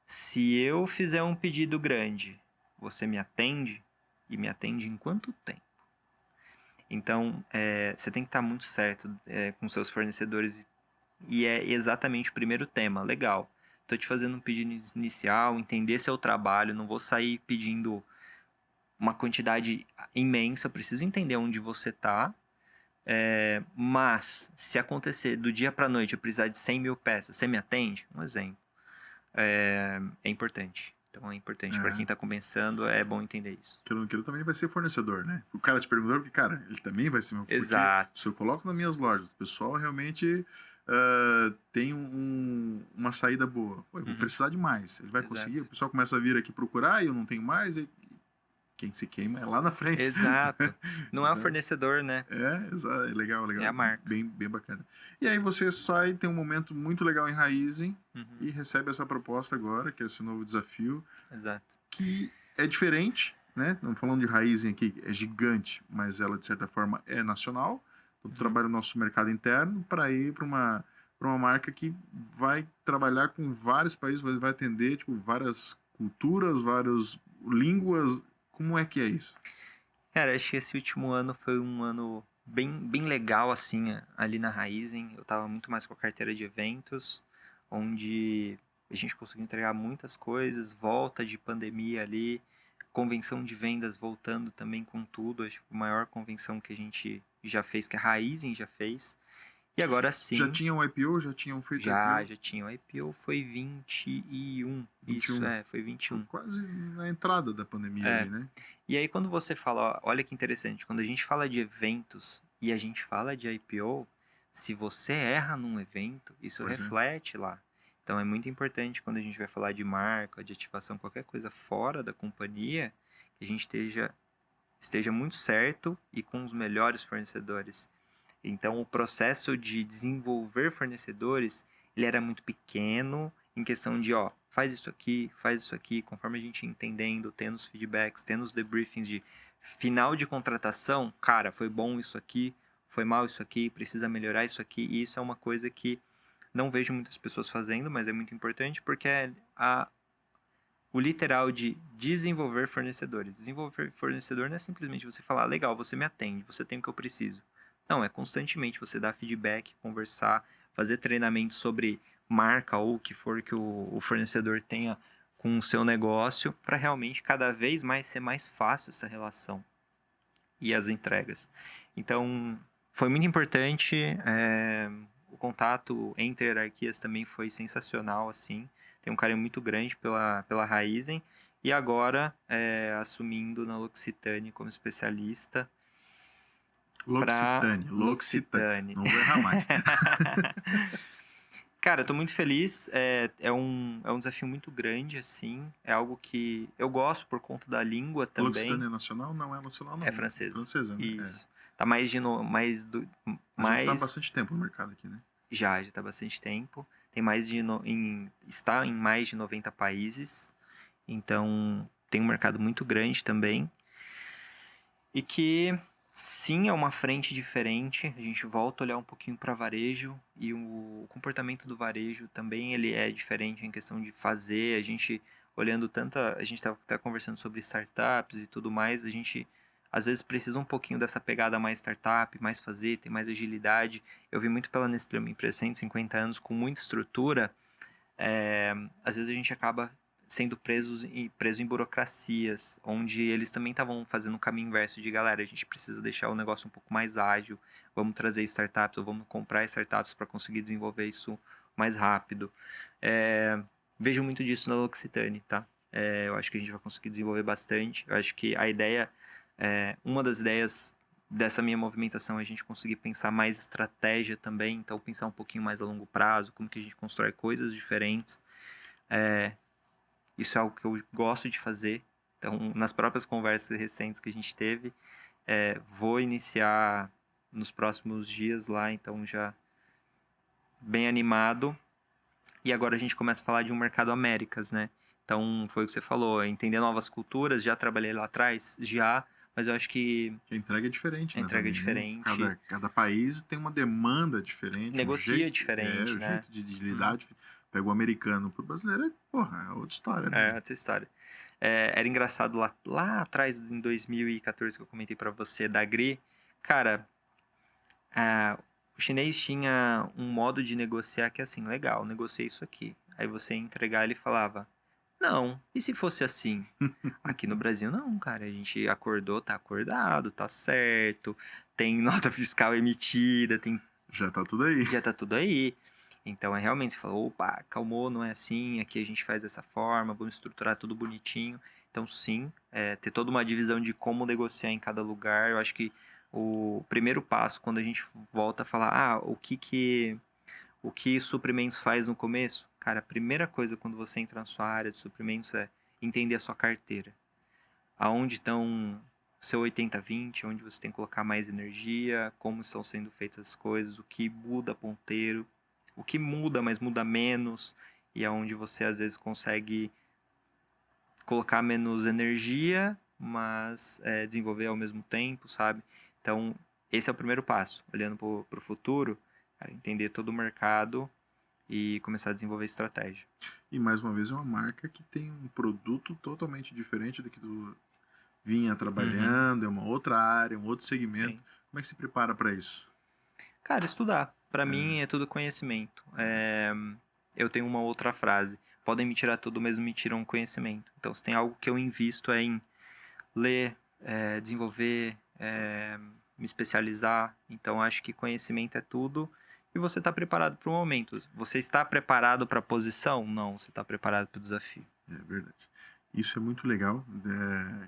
se eu fizer um pedido grande, você me atende? E me atende em quanto tempo? Então, você tem que estar muito certo com seus fornecedores. E é exatamente o primeiro tema. Legal. Estou te fazendo um pedido inicial, entender seu trabalho, não vou sair pedindo uma quantidade imensa, eu preciso entender onde você está. Mas, se acontecer do dia para noite eu precisar de 100 mil peças, você me atende? Um exemplo. É importante. Então, é importante. Para quem está começando, é bom entender isso. Aquilo também vai ser fornecedor, né? O cara te perguntou porque, cara, ele também vai ser meu. Exato. Porque se eu coloco nas minhas lojas, o pessoal realmente tem uma saída boa. Pô, eu vou precisar de mais. Ele vai conseguir, o pessoal começa a vir aqui procurar e eu não tenho mais, e quem se queima é lá na frente. Exato. Não é o fornecedor, né? É legal. É a marca. Bem bacana. E aí você sai, tem um momento muito legal em Raizen e recebe essa proposta agora, que é esse novo desafio. Exato. Que é diferente, né? Estamos falando de Raizen aqui, é gigante, mas ela, de certa forma, é nacional. Então, trabalha o nosso mercado interno para ir para uma marca que vai trabalhar com vários países, vai atender tipo, várias culturas, várias línguas. Como é que é isso? Cara, acho que esse último ano foi um ano bem legal, assim, ali na Raizen. Eu tava muito mais com a carteira de eventos, onde a gente conseguiu entregar muitas coisas, volta de pandemia ali, convenção de vendas voltando também com tudo. Acho que a maior convenção que a gente já fez, que a Raizen já fez. E agora sim... Já tinham IPO? Já tinham feito IPO? Já tinha. O IPO foi 21. 21. Isso, foi 21. Foi quase na entrada da pandemia ali, né? E aí quando você fala, olha que interessante, quando a gente fala de eventos e a gente fala de IPO, se você erra num evento, isso reflete lá. Então é muito importante quando a gente vai falar de marca, de ativação, qualquer coisa fora da companhia, que a gente esteja muito certo e com os melhores fornecedores. Então, o processo de desenvolver fornecedores, ele era muito pequeno, em questão de, faz isso aqui, conforme a gente entendendo, tendo os feedbacks, tendo os debriefings de final de contratação, cara, foi bom isso aqui, foi mal isso aqui, precisa melhorar isso aqui, e isso é uma coisa que não vejo muitas pessoas fazendo, mas é muito importante, porque é o literal de desenvolver fornecedores. Desenvolver fornecedor não é simplesmente você falar, legal, você me atende, você tem o que eu preciso. Não, é constantemente você dar feedback, conversar, fazer treinamento sobre marca ou o que for que o fornecedor tenha com o seu negócio, para realmente cada vez mais ser mais fácil essa relação e as entregas. Então, foi muito importante, o contato entre hierarquias também foi sensacional, assim, tem um carinho muito grande pela Raizen, e agora assumindo na L'Occitane como especialista. L'Occitane. Não vou errar mais. Cara, eu tô muito feliz. É um desafio muito grande, assim. É algo que eu gosto por conta da língua também. L'Occitane é nacional? Não é nacional, não. É francesa. Francesa, né? Isso. Tá mais de... Mas já tá há bastante tempo no mercado aqui, né? Já tá há bastante tempo. Tem está em mais de 90 países. Então, tem um mercado muito grande também. E que... Sim, é uma frente diferente. A gente volta a olhar um pouquinho para varejo e o comportamento do varejo também ele é diferente em questão de fazer. A gente olhando a gente tá conversando sobre startups e tudo mais. A gente às vezes precisa um pouquinho dessa pegada mais startup, mais fazer, ter mais agilidade. Eu vi muito pela Nestlé, uma empresa de 150 anos com muita estrutura. Às vezes a gente acaba sendo preso em burocracias, onde eles também estavam fazendo o caminho inverso de, galera, a gente precisa deixar o negócio um pouco mais ágil, vamos trazer startups, ou vamos comprar startups para conseguir desenvolver isso mais rápido. Vejo muito disso na L'Occitane, tá? Eu acho que a gente vai conseguir desenvolver bastante. Eu acho que a ideia, uma das ideias dessa minha movimentação é a gente conseguir pensar mais estratégia também, então pensar um pouquinho mais a longo prazo, como que a gente constrói coisas diferentes, Isso é algo que eu gosto de fazer. Então, nas próprias conversas recentes que a gente teve, vou iniciar nos próximos dias lá, então já bem animado. E agora a gente começa a falar de um mercado Américas, né? Então, foi o que você falou, entender novas culturas, já trabalhei lá atrás, mas eu acho que A entrega é diferente, a né? entrega é Também, né? diferente. Cada país tem uma demanda diferente. Negocia diferente, o né? jeito de lidar. Pega o americano pro brasileiro, é outra história, né? Essa história. Era engraçado lá atrás, em 2014, que eu comentei pra você, da Gri. Cara, o chinês tinha um modo de negociar que é assim, legal, negociei isso aqui. Aí você ia entregar, ele falava, não, e se fosse assim? Aqui no Brasil, não, cara, a gente acordou, tá acordado, tá certo, tem nota fiscal emitida, Já tá tudo aí. já tá tudo aí. Então, realmente, você falou, opa, calmou, não é assim, aqui a gente faz dessa forma, vamos estruturar tudo bonitinho. Então, sim, ter toda uma divisão de como negociar em cada lugar, eu acho que o primeiro passo, quando a gente volta a falar, o que suprimentos faz no começo? Cara, a primeira coisa quando você entra na sua área de suprimentos é entender a sua carteira. Aonde estão seu 80/20, onde você tem que colocar mais energia, como estão sendo feitas as coisas, o que muda ponteiro, o que muda, mas muda menos, e aonde você às vezes consegue colocar menos energia, mas desenvolver ao mesmo tempo, sabe? Então, esse é o primeiro passo, olhando para o futuro, cara, entender todo o mercado e começar a desenvolver estratégia. E mais uma vez é uma marca que tem um produto totalmente diferente do que tu vinha trabalhando, é uma outra área, um outro segmento. Sim. Como é que se prepara para isso? Cara, estudar. Para mim é tudo conhecimento. Eu tenho uma outra frase. Podem me tirar tudo, mas não me tiram conhecimento. Então, se tem algo que eu invisto é em ler, desenvolver, me especializar. Então, acho que conhecimento é tudo. E você está preparado para o momento. Você está preparado para a posição? Não, você está preparado para o desafio. É verdade. Isso é muito legal.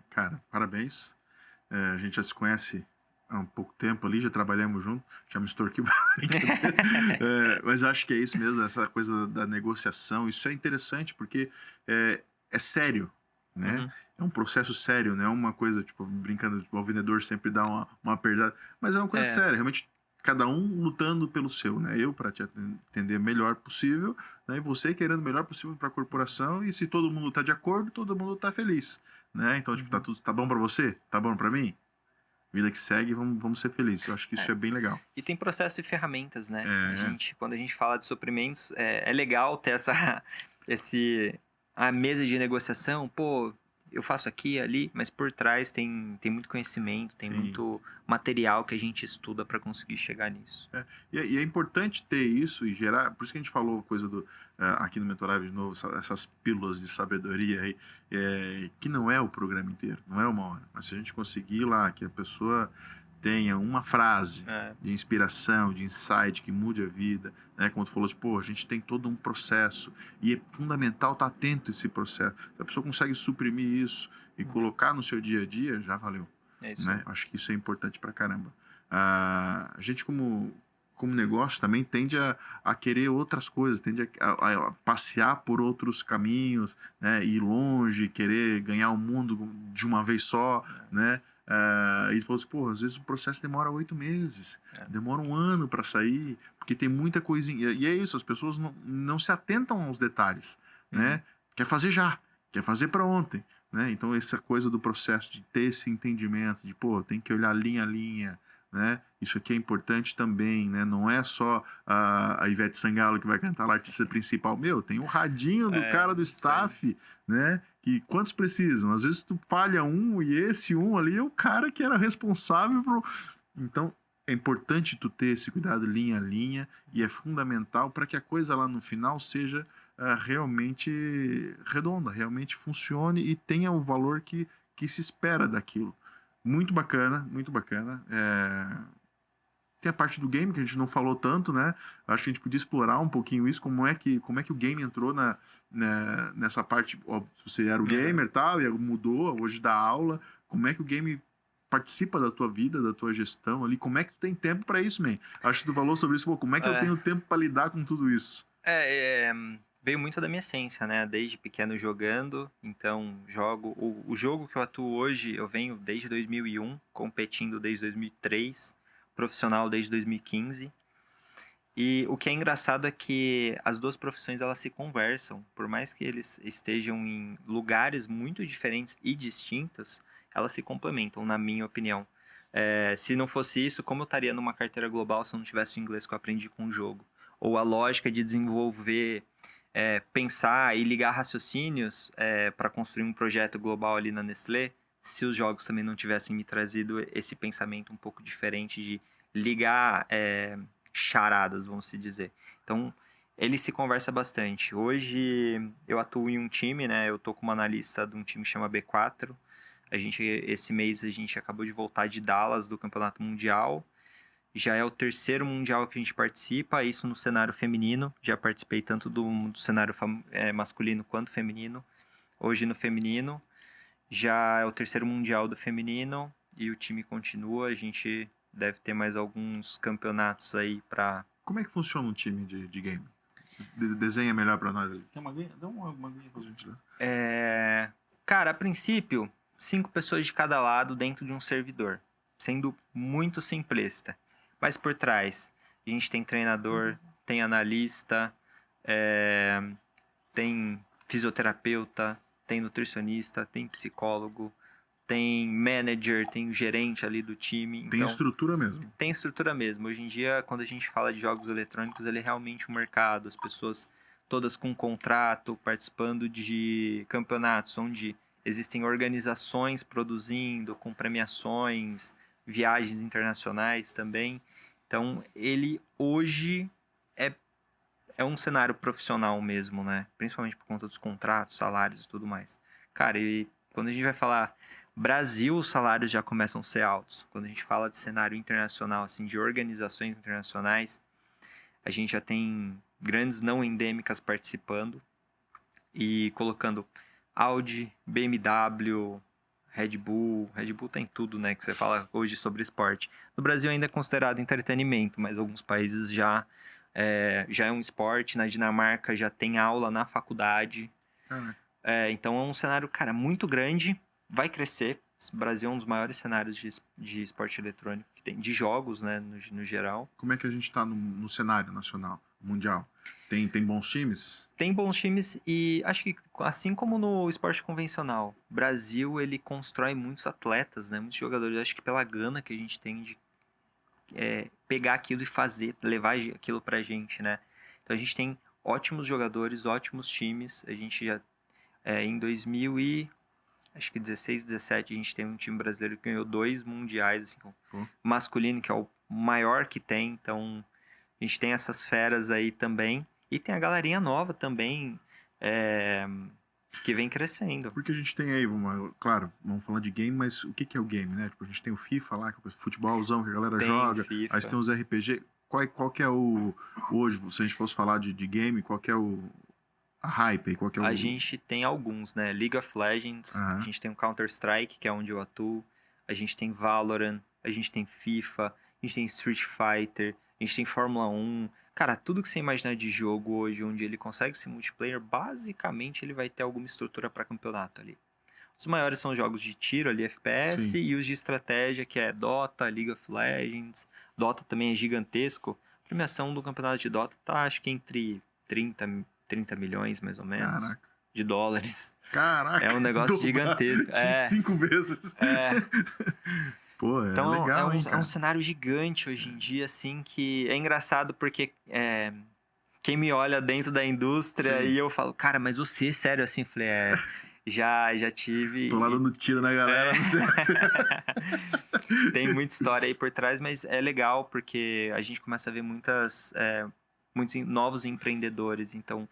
Cara, parabéns. A gente já se conhece há um pouco tempo ali, já trabalhamos junto, já me extorquiu. Mas acho que é isso mesmo, essa coisa da negociação. Isso é interessante porque é sério, né? Uhum. É um processo sério, não é uma coisa, tipo, brincando, tipo, o vendedor sempre dá uma apertada, mas é uma coisa séria, realmente cada um lutando pelo seu, né? Eu para te atender o melhor possível, né? E você querendo o melhor possível para a corporação, e se todo mundo tá de acordo, todo mundo tá feliz, né? Então, tipo, tá bom para você? Tá bom para mim? Vida que segue, vamos ser felizes. Eu acho que isso é bem legal. E tem processo e ferramentas, né? Quando a gente fala de suprimentos, é legal ter a mesa de negociação, pô, eu faço aqui, ali, mas por trás tem muito conhecimento, tem muito material que a gente estuda para conseguir chegar nisso. E é importante ter isso e gerar, por isso que a gente falou coisa aqui no Mentorável de novo, essas pílulas de sabedoria aí, que não é o programa inteiro, não é uma hora, mas se a gente conseguir lá que a pessoa tenha uma frase de inspiração, de insight que mude a vida, né? Como tu falou, tipo, a gente tem todo um processo e é fundamental estar atento a esse processo. Se a pessoa consegue suprimir isso e colocar no seu dia a dia, já valeu. É isso. Né? Acho que isso é importante pra caramba. A gente como negócio também tende a querer outras coisas, tende a passear por outros caminhos, né? Ir longe, querer ganhar o mundo de uma vez só, né? E ele falou assim, pô, às vezes o processo demora 8 meses, demora 1 ano para sair, porque tem muita coisinha. E é isso, as pessoas não se atentam aos detalhes, né? Quer fazer já, quer fazer para ontem, né? Então essa coisa do processo de ter esse entendimento, de pô, tem que olhar linha a linha, né? Isso aqui é importante também, né? Não é só a Ivete Sangalo que vai cantar a artista principal. Tem um radinho do cara do staff, né? Que quantos precisam? Às vezes tu falha um e esse um ali é o cara que era responsável por... Então é importante tu ter esse cuidado linha a linha e é fundamental para que a coisa lá no final seja realmente redonda, realmente funcione e tenha o valor que se espera daquilo. Muito bacana, muito bacana. Tem a parte do game que a gente não falou tanto, né? Acho que a gente podia explorar um pouquinho isso, como é que o game entrou nessa parte. Ó, você era o gamer e tal, e mudou, hoje dá aula. Como é que o game participa da tua vida, da tua gestão ali? Como é que tu tem tempo para isso, man? Acho que tu falou sobre isso, pô, como é que eu tenho tempo para lidar com tudo isso? veio muito da minha essência, né? Desde pequeno jogando, então jogo... O jogo que eu atuo hoje, eu venho desde 2001, competindo desde 2003, profissional desde 2015. E o que é engraçado é que as duas profissões, elas se conversam. Por mais que eles estejam em lugares muito diferentes e distintos, elas se complementam, na minha opinião. Se não fosse isso, como eu estaria numa carteira global se eu não tivesse o inglês que eu aprendi com o jogo? Ou a lógica de desenvolver, pensar e ligar raciocínios para construir um projeto global ali na Nestlé, se os jogos também não tivessem me trazido esse pensamento um pouco diferente de ligar charadas, vamos se dizer. Então, ele se conversa bastante. Hoje, eu atuo em um time, né? Eu tô como analista de um time que chama B4. Esse mês, a gente acabou de voltar de Dallas, do Campeonato Mundial. Já é o terceiro Mundial que a gente participa, isso no cenário feminino. Já participei tanto do cenário masculino quanto feminino. Hoje no feminino. Já é o terceiro Mundial do feminino e o time continua. A gente deve ter mais alguns campeonatos aí pra... Como é que funciona um time de game? Desenha melhor pra nós ali. Tem uma guia? Dá uma guia pra gente ler. Cara, a princípio, 5 pessoas de cada lado dentro de um servidor. Sendo muito simplista. Mas por trás, a gente tem treinador, tem analista, tem fisioterapeuta, tem nutricionista, tem psicólogo, tem manager, tem o gerente ali do time. Tem então, estrutura mesmo. Tem estrutura mesmo. Hoje em dia, quando a gente fala de jogos eletrônicos, ele é realmente um mercado. As pessoas todas com contrato, participando de campeonatos onde existem organizações produzindo, com premiações, viagens internacionais também. Então, ele hoje é um cenário profissional mesmo, né? Principalmente por conta dos contratos, salários e tudo mais. Cara, e quando a gente vai falar Brasil, os salários já começam a ser altos. Quando a gente fala de cenário internacional, assim, de organizações internacionais, a gente já tem grandes não endêmicas participando e colocando Audi, BMW, Red Bull. Red Bull tem tudo, né? Que você fala hoje sobre esporte. No Brasil ainda é considerado entretenimento, mas alguns países já é um esporte. Na Dinamarca já tem aula na faculdade. Então é um cenário, cara, muito grande. Vai crescer. O Brasil é um dos maiores cenários de esporte eletrônico que tem, de jogos, né, no geral. Como é que a gente tá no cenário nacional, mundial? Tem bons times? Tem bons times e acho que, assim como no esporte convencional, o Brasil, ele constrói muitos atletas, né, muitos jogadores. Acho que pela gana que a gente tem de pegar aquilo e fazer, levar aquilo pra gente, né. Então a gente tem ótimos jogadores, ótimos times. A gente já, em 2016, 17, a gente tem um time brasileiro que ganhou 2 mundiais, assim, masculino, que é o maior que tem. Então, a gente tem essas feras aí também. E tem a galerinha nova também, que vem crescendo. Porque a gente tem aí, claro, vamos falar de game, mas o que é o game, né? Tipo, a gente tem o FIFA lá, que é o futebolzão que a galera joga. FIFA. Aí tem os RPG. Qual que é hoje, se a gente fosse falar de game, qual que é a hype aí? Qual que é A gente tem alguns, né? League of Legends, a gente tem o Counter-Strike, que é onde eu atuo. A gente tem Valorant, a gente tem FIFA, a gente tem Street Fighter, a gente tem Fórmula 1. Cara, tudo que você imaginar de jogo hoje, onde ele consegue ser multiplayer, basicamente ele vai ter alguma estrutura para campeonato ali. Os maiores são os jogos de tiro ali, FPS, e os de estratégia, que é Dota, League of Legends. Dota também é gigantesco. A premiação do campeonato de Dota tá, acho que entre 30 milhões, mais ou menos, de dólares. Caraca! É um negócio gigantesco. 5 vezes. Pô, então, legal, é um cenário gigante hoje em dia, assim, que é engraçado porque quem me olha dentro da indústria e eu falo, cara, mas você, sério, assim, falei, já tive... Tô lá dando tiro na galera. Tem muita história aí por trás, mas é legal porque a gente começa a ver muitos novos empreendedores. Então,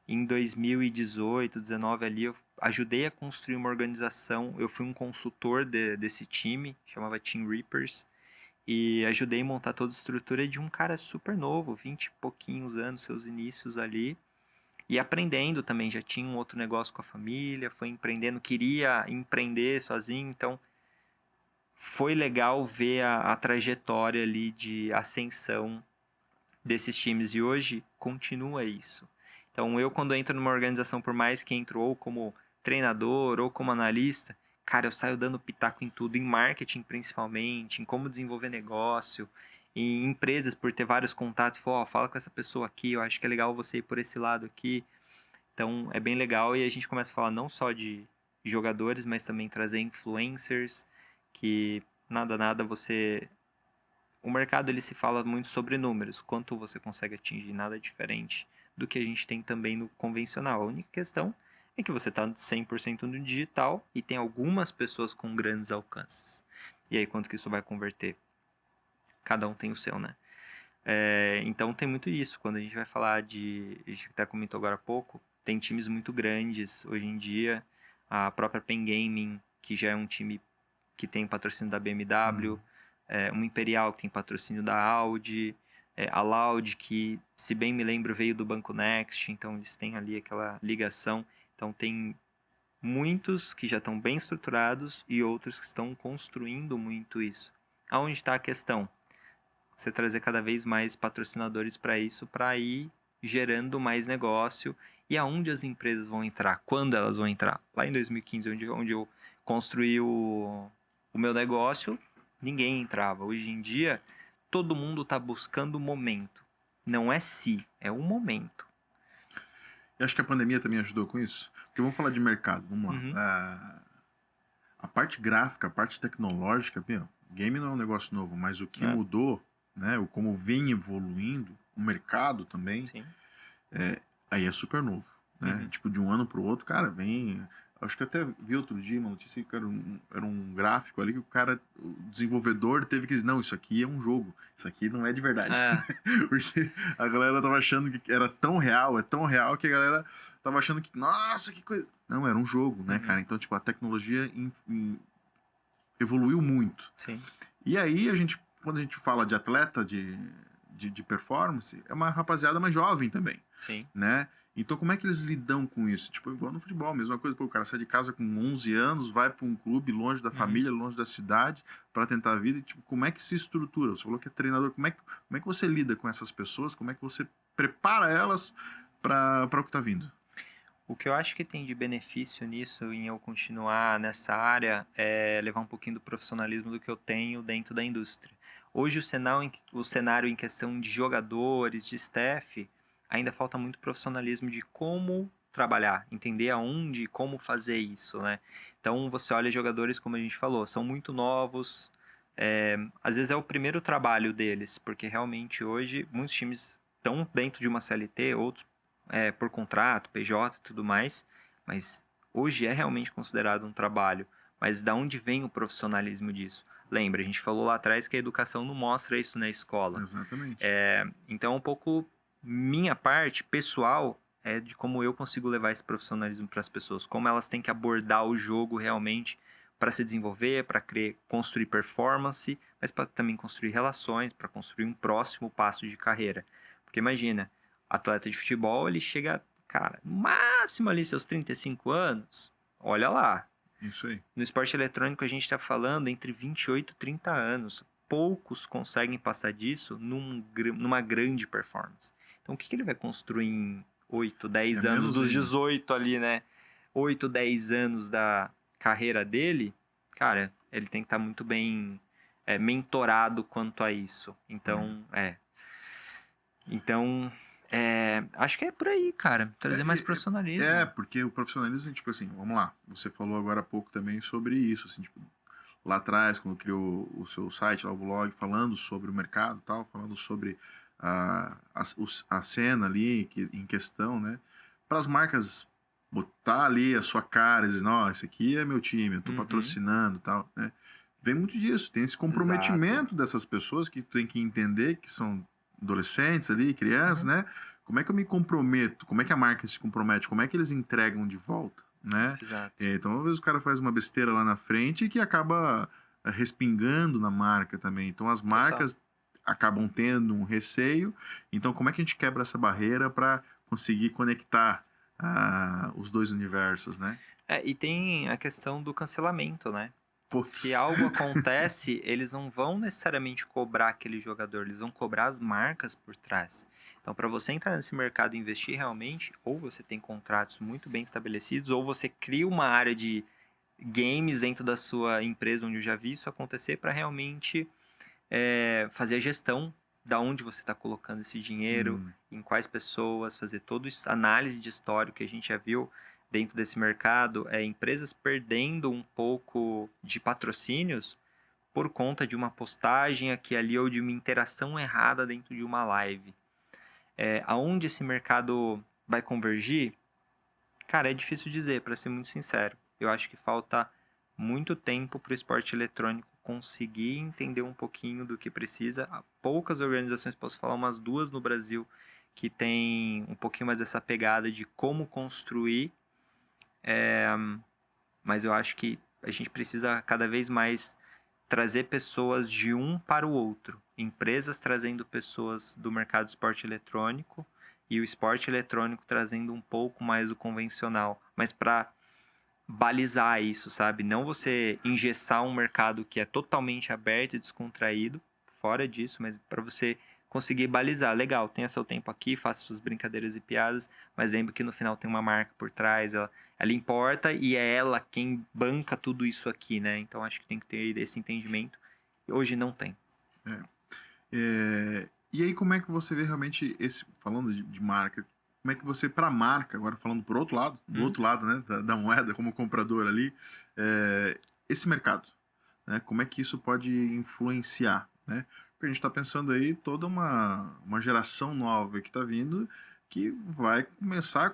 em 2018, 2019 ali, eu ajudei a construir uma organização. Eu fui um consultor desse time, chamava Team Reapers, e ajudei a montar toda a estrutura de um cara super novo, 20 e pouquinhos anos, seus inícios ali, e aprendendo também. Já tinha um outro negócio com a família, foi empreendendo, queria empreender sozinho, então foi legal ver a trajetória ali de ascensão desses times, e hoje continua isso. Então, eu quando entro numa organização, por mais que entro ou como treinador ou como analista, cara, eu saio dando pitaco em tudo, em marketing principalmente, em como desenvolver negócio, em empresas, por ter vários contatos, fala com essa pessoa aqui, eu acho que é legal você ir por esse lado aqui. Então, é bem legal e a gente começa a falar não só de jogadores, mas também trazer influencers, que nada você... O mercado, ele se fala muito sobre números, quanto você consegue atingir, nada diferente do que a gente tem também no convencional. A única questão é que você está 100% no digital e tem algumas pessoas com grandes alcances. E aí, quanto que isso vai converter? Cada um tem o seu, né? Então, tem muito isso. Quando a gente vai falar de... A gente até comentou agora há pouco, tem times muito grandes hoje em dia. A própria Pen Gaming, que já é um time que tem patrocínio da BMW. Uma Imperial, que tem patrocínio da Audi. A Loud, que, se bem me lembro, veio do Banco Next. Então, eles têm ali aquela ligação. Então, tem muitos que já estão bem estruturados e outros que estão construindo muito isso. Aonde está a questão? Você trazer cada vez mais patrocinadores para isso, para ir gerando mais negócio. E aonde as empresas vão entrar? Quando elas vão entrar? Lá em 2015, onde eu construí o meu negócio, ninguém entrava. Hoje em dia, todo mundo está buscando o momento. Não é se, é o momento. E acho que a pandemia também ajudou com isso. Porque vamos falar de mercado, vamos lá. Uhum. A parte gráfica, a parte tecnológica, game não é um negócio novo, mas o que mudou, né, o como vem evoluindo, o mercado também, Sim. aí é super novo, né? Uhum. Tipo, de um ano pro outro, cara, vem... Acho que eu até vi outro dia uma notícia que era um gráfico ali que o desenvolvedor teve que dizer, não, isso aqui é um jogo, isso aqui não é de verdade. Porque a galera tava achando que era tão real, é tão real que a galera tava achando que, nossa, que coisa... Não, era um jogo, né, cara? Então, tipo, a tecnologia evoluiu muito. Sim. E aí, quando a gente fala de atleta de performance, é uma rapaziada mais jovem também, Sim. né? Então, como é que eles lidam com isso? Tipo, igual no futebol, mesma coisa. Pô, o cara sai de casa com 11 anos, vai para um clube longe da família, longe da cidade, para tentar a vida. E, tipo, como é que se estrutura? Você falou que é treinador. Como é que você lida com essas pessoas? Como é que você prepara elas para o que está vindo? O que eu acho que tem de benefício nisso, em eu continuar nessa área, é levar um pouquinho do profissionalismo do que eu tenho dentro da indústria. Hoje, o cenário em questão de jogadores, de staff, ainda falta muito profissionalismo de como trabalhar, entender aonde e como fazer isso, né? Então, você olha jogadores, como a gente falou, são muito novos, às vezes é o primeiro trabalho deles, porque realmente hoje muitos times estão dentro de uma CLT, outros por contrato, PJ e tudo mais, mas hoje é realmente considerado um trabalho. Mas da onde vem o profissionalismo disso? Lembra, a gente falou lá atrás que a educação não mostra isso na escola. Exatamente. Então, um pouco minha parte pessoal é de como eu consigo levar esse profissionalismo para as pessoas, como elas têm que abordar o jogo realmente para se desenvolver, para construir performance, mas para também construir relações, para construir um próximo passo de carreira. Porque imagina, atleta de futebol, ele chega, cara, no máximo ali seus 35 anos, olha lá. Isso aí. No esporte eletrônico a gente está falando entre 28 e 30 anos. Poucos conseguem passar disso numa grande performance. Então o que ele vai construir em 8, 10 anos, dos 18 ali, né? 8, 10 anos da carreira dele, cara, ele tem que estar muito bem mentorado quanto a isso. Então, Então, acho que é por aí, cara. Trazer mais profissionalismo. Porque o profissionalismo, tipo assim, vamos lá. Você falou agora há pouco também sobre isso, assim, tipo, lá atrás, quando criou o seu site, lá o blog, falando sobre o mercado e tal, falando sobre a cena ali em questão, né? Para as marcas botar ali a sua cara e dizer, não, esse aqui é meu time, eu tô patrocinando e tal, né? Vem muito disso, tem esse comprometimento dessas pessoas que tem que entender que são adolescentes ali, crianças, né? Como é que eu me comprometo? Como é que a marca se compromete? Como é que eles entregam de volta, né? Exato. Então, às vezes o cara faz uma besteira lá na frente que acaba respingando na marca também. Então, as marcas acabam tendo um receio. Então, como é que a gente quebra essa barreira para conseguir conectar os dois universos, né? E tem a questão do cancelamento, né? Se algo acontece, eles não vão necessariamente cobrar aquele jogador, eles vão cobrar as marcas por trás. Então, para você entrar nesse mercado e investir realmente, ou você tem contratos muito bem estabelecidos, ou você cria uma área de games dentro da sua empresa, onde eu já vi isso acontecer, para realmente fazer a gestão da onde você está colocando esse dinheiro, em quais pessoas, fazer toda a análise de histórico que a gente já viu dentro desse mercado, empresas perdendo um pouco de patrocínios por conta de uma postagem aqui e ali ou de uma interação errada dentro de uma live. Aonde esse mercado vai convergir? Cara, é difícil dizer, para ser muito sincero. Eu acho que falta muito tempo para o esporte eletrônico conseguir entender um pouquinho do que precisa. Há poucas organizações, posso falar umas 2 no Brasil, que tem um pouquinho mais dessa pegada de como construir, mas eu acho que a gente precisa cada vez mais trazer pessoas de um para o outro. Empresas trazendo pessoas do mercado de esporte eletrônico e o esporte eletrônico trazendo um pouco mais do convencional, mas para balizar isso, sabe? Não você engessar um mercado que é totalmente aberto e descontraído, fora disso, mas para você conseguir balizar. Legal, tenha seu tempo aqui, faça suas brincadeiras e piadas, mas lembre que no final tem uma marca por trás, ela importa e é ela quem banca tudo isso aqui, né? Então acho que tem que ter esse entendimento. Hoje não tem. E aí, como é que você vê realmente falando de marca, como é que você, para a marca, agora falando por outro lado, do outro lado, né, da moeda, como comprador ali, esse mercado, né, como é que isso pode influenciar, né? Porque a gente está pensando aí toda uma geração nova que está vindo, que vai começar a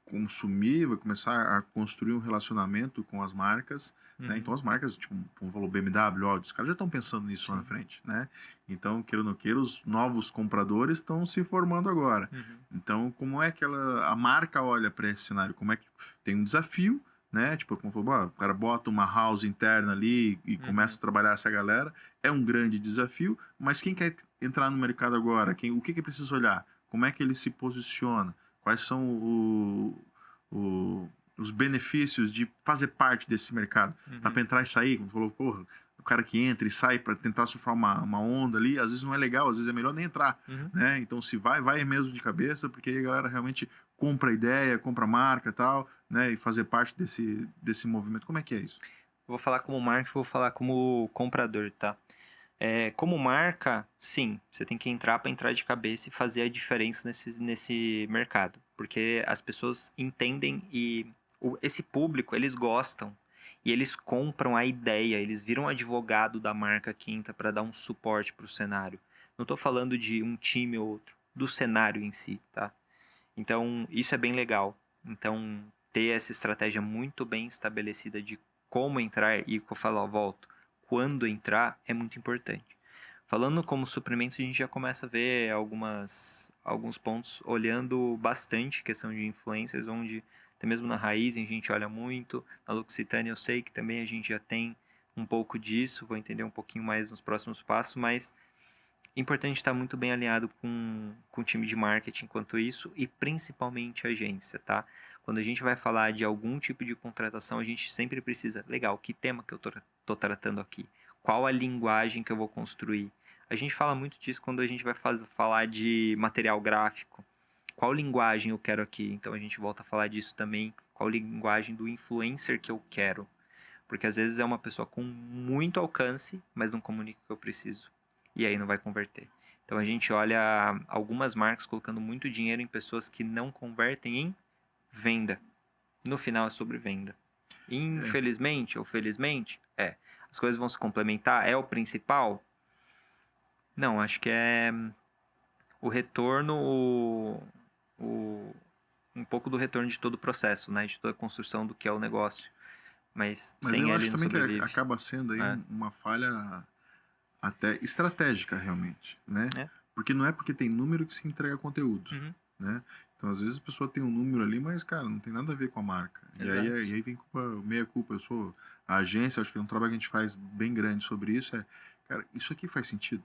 consumir, vai começar a construir um relacionamento com as marcas, né? Então as marcas, tipo, como falou BMW, Audi, os caras já estão pensando nisso lá na frente, né? Então, queira ou não queira, os novos compradores estão se formando agora. Então, como é que a marca olha para esse cenário? Como é que tem um desafio, né? Tipo, como falou, o cara bota uma house interna ali e começa a trabalhar essa galera. É um grande desafio, mas quem quer entrar no mercado agora? O que precisa olhar? Como é que ele se posiciona? Quais são os benefícios de fazer parte desse mercado? Tá para entrar e sair, como falou, porra, o cara que entra e sai para tentar surfar uma onda ali, às vezes não é legal, às vezes é melhor nem entrar, né? Então se vai mesmo de cabeça, porque aí a galera realmente compra ideia, compra marca e tal, né? E fazer parte desse movimento. Como é que é isso? Vou falar como marca, vou falar como comprador, tá? Como marca, sim, você tem que entrar para entrar de cabeça e fazer a diferença nesse mercado. Porque as pessoas entendem e esse público, eles gostam e eles compram a ideia, eles viram advogado da marca Quinta para dar um suporte para o cenário. Não estou falando de um time ou outro, do cenário em si, tá? Então, isso é bem legal. Então, ter essa estratégia muito bem estabelecida de como entrar e, que eu falo, volto, quando entrar é muito importante. Falando como suprimentos, a gente já começa a ver alguns pontos olhando bastante questão de influencers, onde até mesmo na Raiz a gente olha muito, na L'Occitane eu sei que também a gente já tem um pouco disso, vou entender um pouquinho mais nos próximos passos, mas é importante estar muito bem alinhado com o time de marketing quanto isso e principalmente a agência, tá? Quando a gente vai falar de algum tipo de contratação, a gente sempre precisa, legal, que tema que eu tô tratando aqui? Qual a linguagem que eu vou construir? A gente fala muito disso quando a gente vai falar de material gráfico. Qual linguagem eu quero aqui? Então a gente volta a falar disso também. Qual linguagem do influencer que eu quero? Porque às vezes é uma pessoa com muito alcance, mas não comunica o que eu preciso. E aí não vai converter. Então a gente olha algumas marcas colocando muito dinheiro em pessoas que não convertem em venda. No final é sobre venda. Infelizmente ou felizmente, as coisas vão se complementar. É o principal? Não, acho que é o retorno, um pouco do retorno de todo o processo, né? De toda a construção do que é o negócio. Mas sem eu ele acho não também sobrevive. que acaba sendo aí uma falha até estratégica, realmente, né? Porque não é porque tem número que se entrega conteúdo, né? Então, às vezes a pessoa tem um número ali, mas, cara, não tem nada a ver com a marca. E aí vem meia culpa. Eu sou a agência, acho que é um trabalho que a gente faz bem grande sobre isso. Cara, isso aqui faz sentido?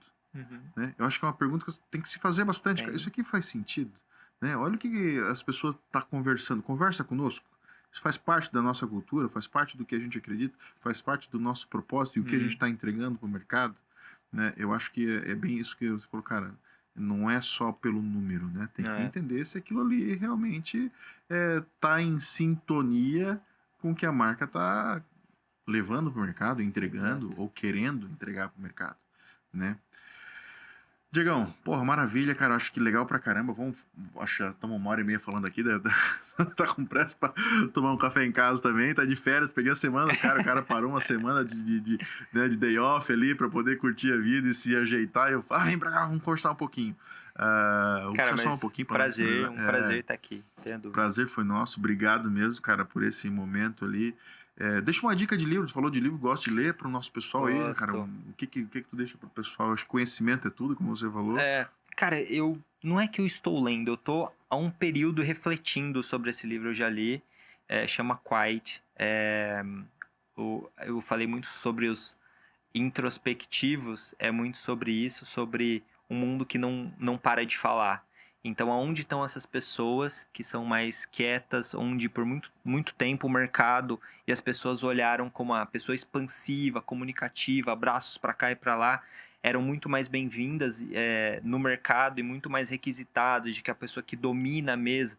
Né? Eu acho que é uma pergunta que tem que se fazer bastante. Cara, isso aqui faz sentido? Né? Olha o que as pessoas estão conversando. Conversa conosco. Isso faz parte da nossa cultura, faz parte do que a gente acredita, faz parte do nosso propósito e o que a gente está entregando para o mercado, né? Eu acho que é bem isso que você falou, cara. Não é só pelo número, né? Tem que entender se aquilo ali realmente tá em sintonia com o que a marca tá levando para o mercado, entregando ou querendo entregar para o mercado, né? Diegão, porra, maravilha, cara. Acho que legal pra caramba. Estamos 1h30 falando aqui. Tá com pressa pra tomar um café em casa também. Tá de férias, peguei a semana. O cara parou uma semana né, de day off ali pra poder curtir a vida e se ajeitar. E eu falei, vem pra cá, vamos conversar um pouquinho. Cara, só um pouquinho pra prazer, prazer estar aqui. Prazer foi nosso. Obrigado mesmo, cara, por esse momento ali. Deixa uma dica de livro, tu falou de livro, gosta de ler para o nosso pessoal aí, cara. O que tu deixa para o pessoal? Acho que conhecimento é tudo, como você falou. Cara, não é que eu estou lendo, eu tô há um período refletindo sobre esse livro, eu já li, chama Quiet. Eu falei muito sobre os introspectivos, é muito sobre isso, sobre um mundo que não para de falar. Então, aonde estão essas pessoas que são mais quietas, onde por muito, muito tempo o mercado e as pessoas olharam como a pessoa expansiva, comunicativa, abraços para cá e para lá, eram muito mais bem-vindas no mercado e muito mais requisitadas de que a pessoa que domina a mesa,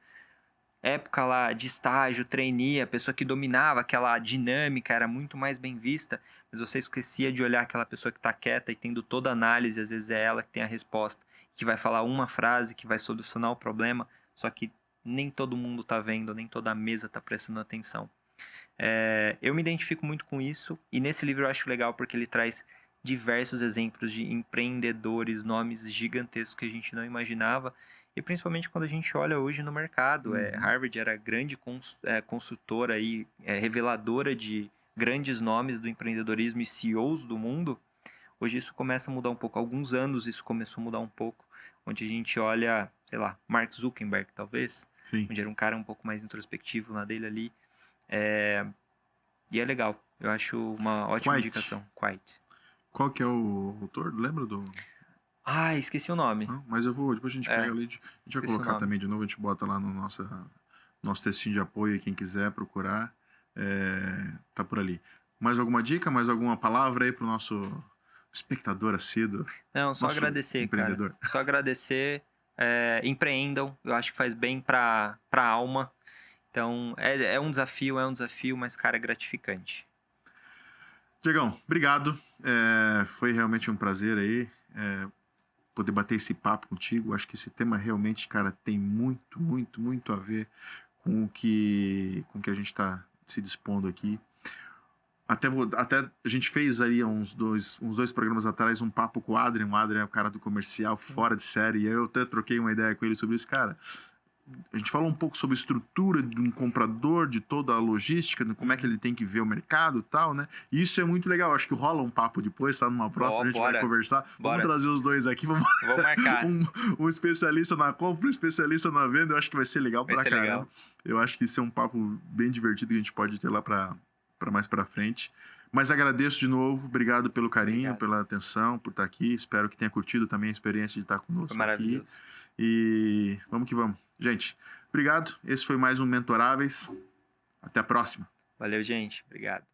época lá de estágio, trainee, a pessoa que dominava aquela dinâmica era muito mais bem vista, mas você esquecia de olhar aquela pessoa que está quieta e tendo toda a análise, às vezes é ela que tem a resposta, que vai falar uma frase que vai solucionar o problema, só que nem todo mundo está vendo, nem toda a mesa está prestando atenção. Eu me identifico muito com isso, e nesse livro eu acho legal porque ele traz diversos exemplos de empreendedores, nomes gigantescos que a gente não imaginava, e principalmente quando a gente olha hoje no mercado. Harvard era grande consultora e reveladora de grandes nomes do empreendedorismo e CEOs do mundo. Hoje isso começa a mudar um pouco. Há alguns anos isso começou a mudar um pouco, onde a gente olha, sei lá, Mark Zuckerberg, talvez. Sim. Onde era um cara um pouco mais introspectivo na dele ali. E é legal. Eu acho uma ótima indicação. Quiet. Qual que é o autor? Lembra do... esqueci o nome. Não, mas depois a gente pega ali, a gente vai colocar também de novo, a gente bota lá no nosso textinho de apoio, quem quiser procurar, tá por ali. Mais alguma dica, mais alguma palavra aí pro nosso espectador assíduo? Não, só agradecer, cara. Só agradecer, empreendam, eu acho que faz bem pra alma. Então, é um desafio, mas, cara, é gratificante. Diegão, obrigado. Foi realmente um prazer aí poder bater esse papo contigo. Acho que esse tema realmente, cara, tem muito, muito, muito a ver com o que a gente está se dispondo aqui. Até a gente fez aí uns dois programas atrás um papo com o Adrian. O Adrian é o cara do comercial, fora de série. E eu até troquei uma ideia com ele sobre isso. Cara, a gente falou um pouco sobre a estrutura de um comprador, de toda a logística, de como é que ele tem que ver o mercado e tal, né? E isso é muito legal. Acho que rola um papo depois, tá? Numa próxima, a gente vai conversar. Vamos trazer os dois aqui. Vamos marcar. um especialista na compra, um especialista na venda. Eu acho que vai ser legal pra caramba. Legal. Eu acho que isso é um papo bem divertido que a gente pode ter lá pra mais pra frente. Mas agradeço de novo. Obrigado pelo carinho, pela atenção, por estar aqui. Espero que tenha curtido também a experiência de estar conosco aqui. Maravilhoso. E vamos que vamos. Gente, obrigado. Esse foi mais um Mentoráveis. Até a próxima. Valeu, gente. Obrigado.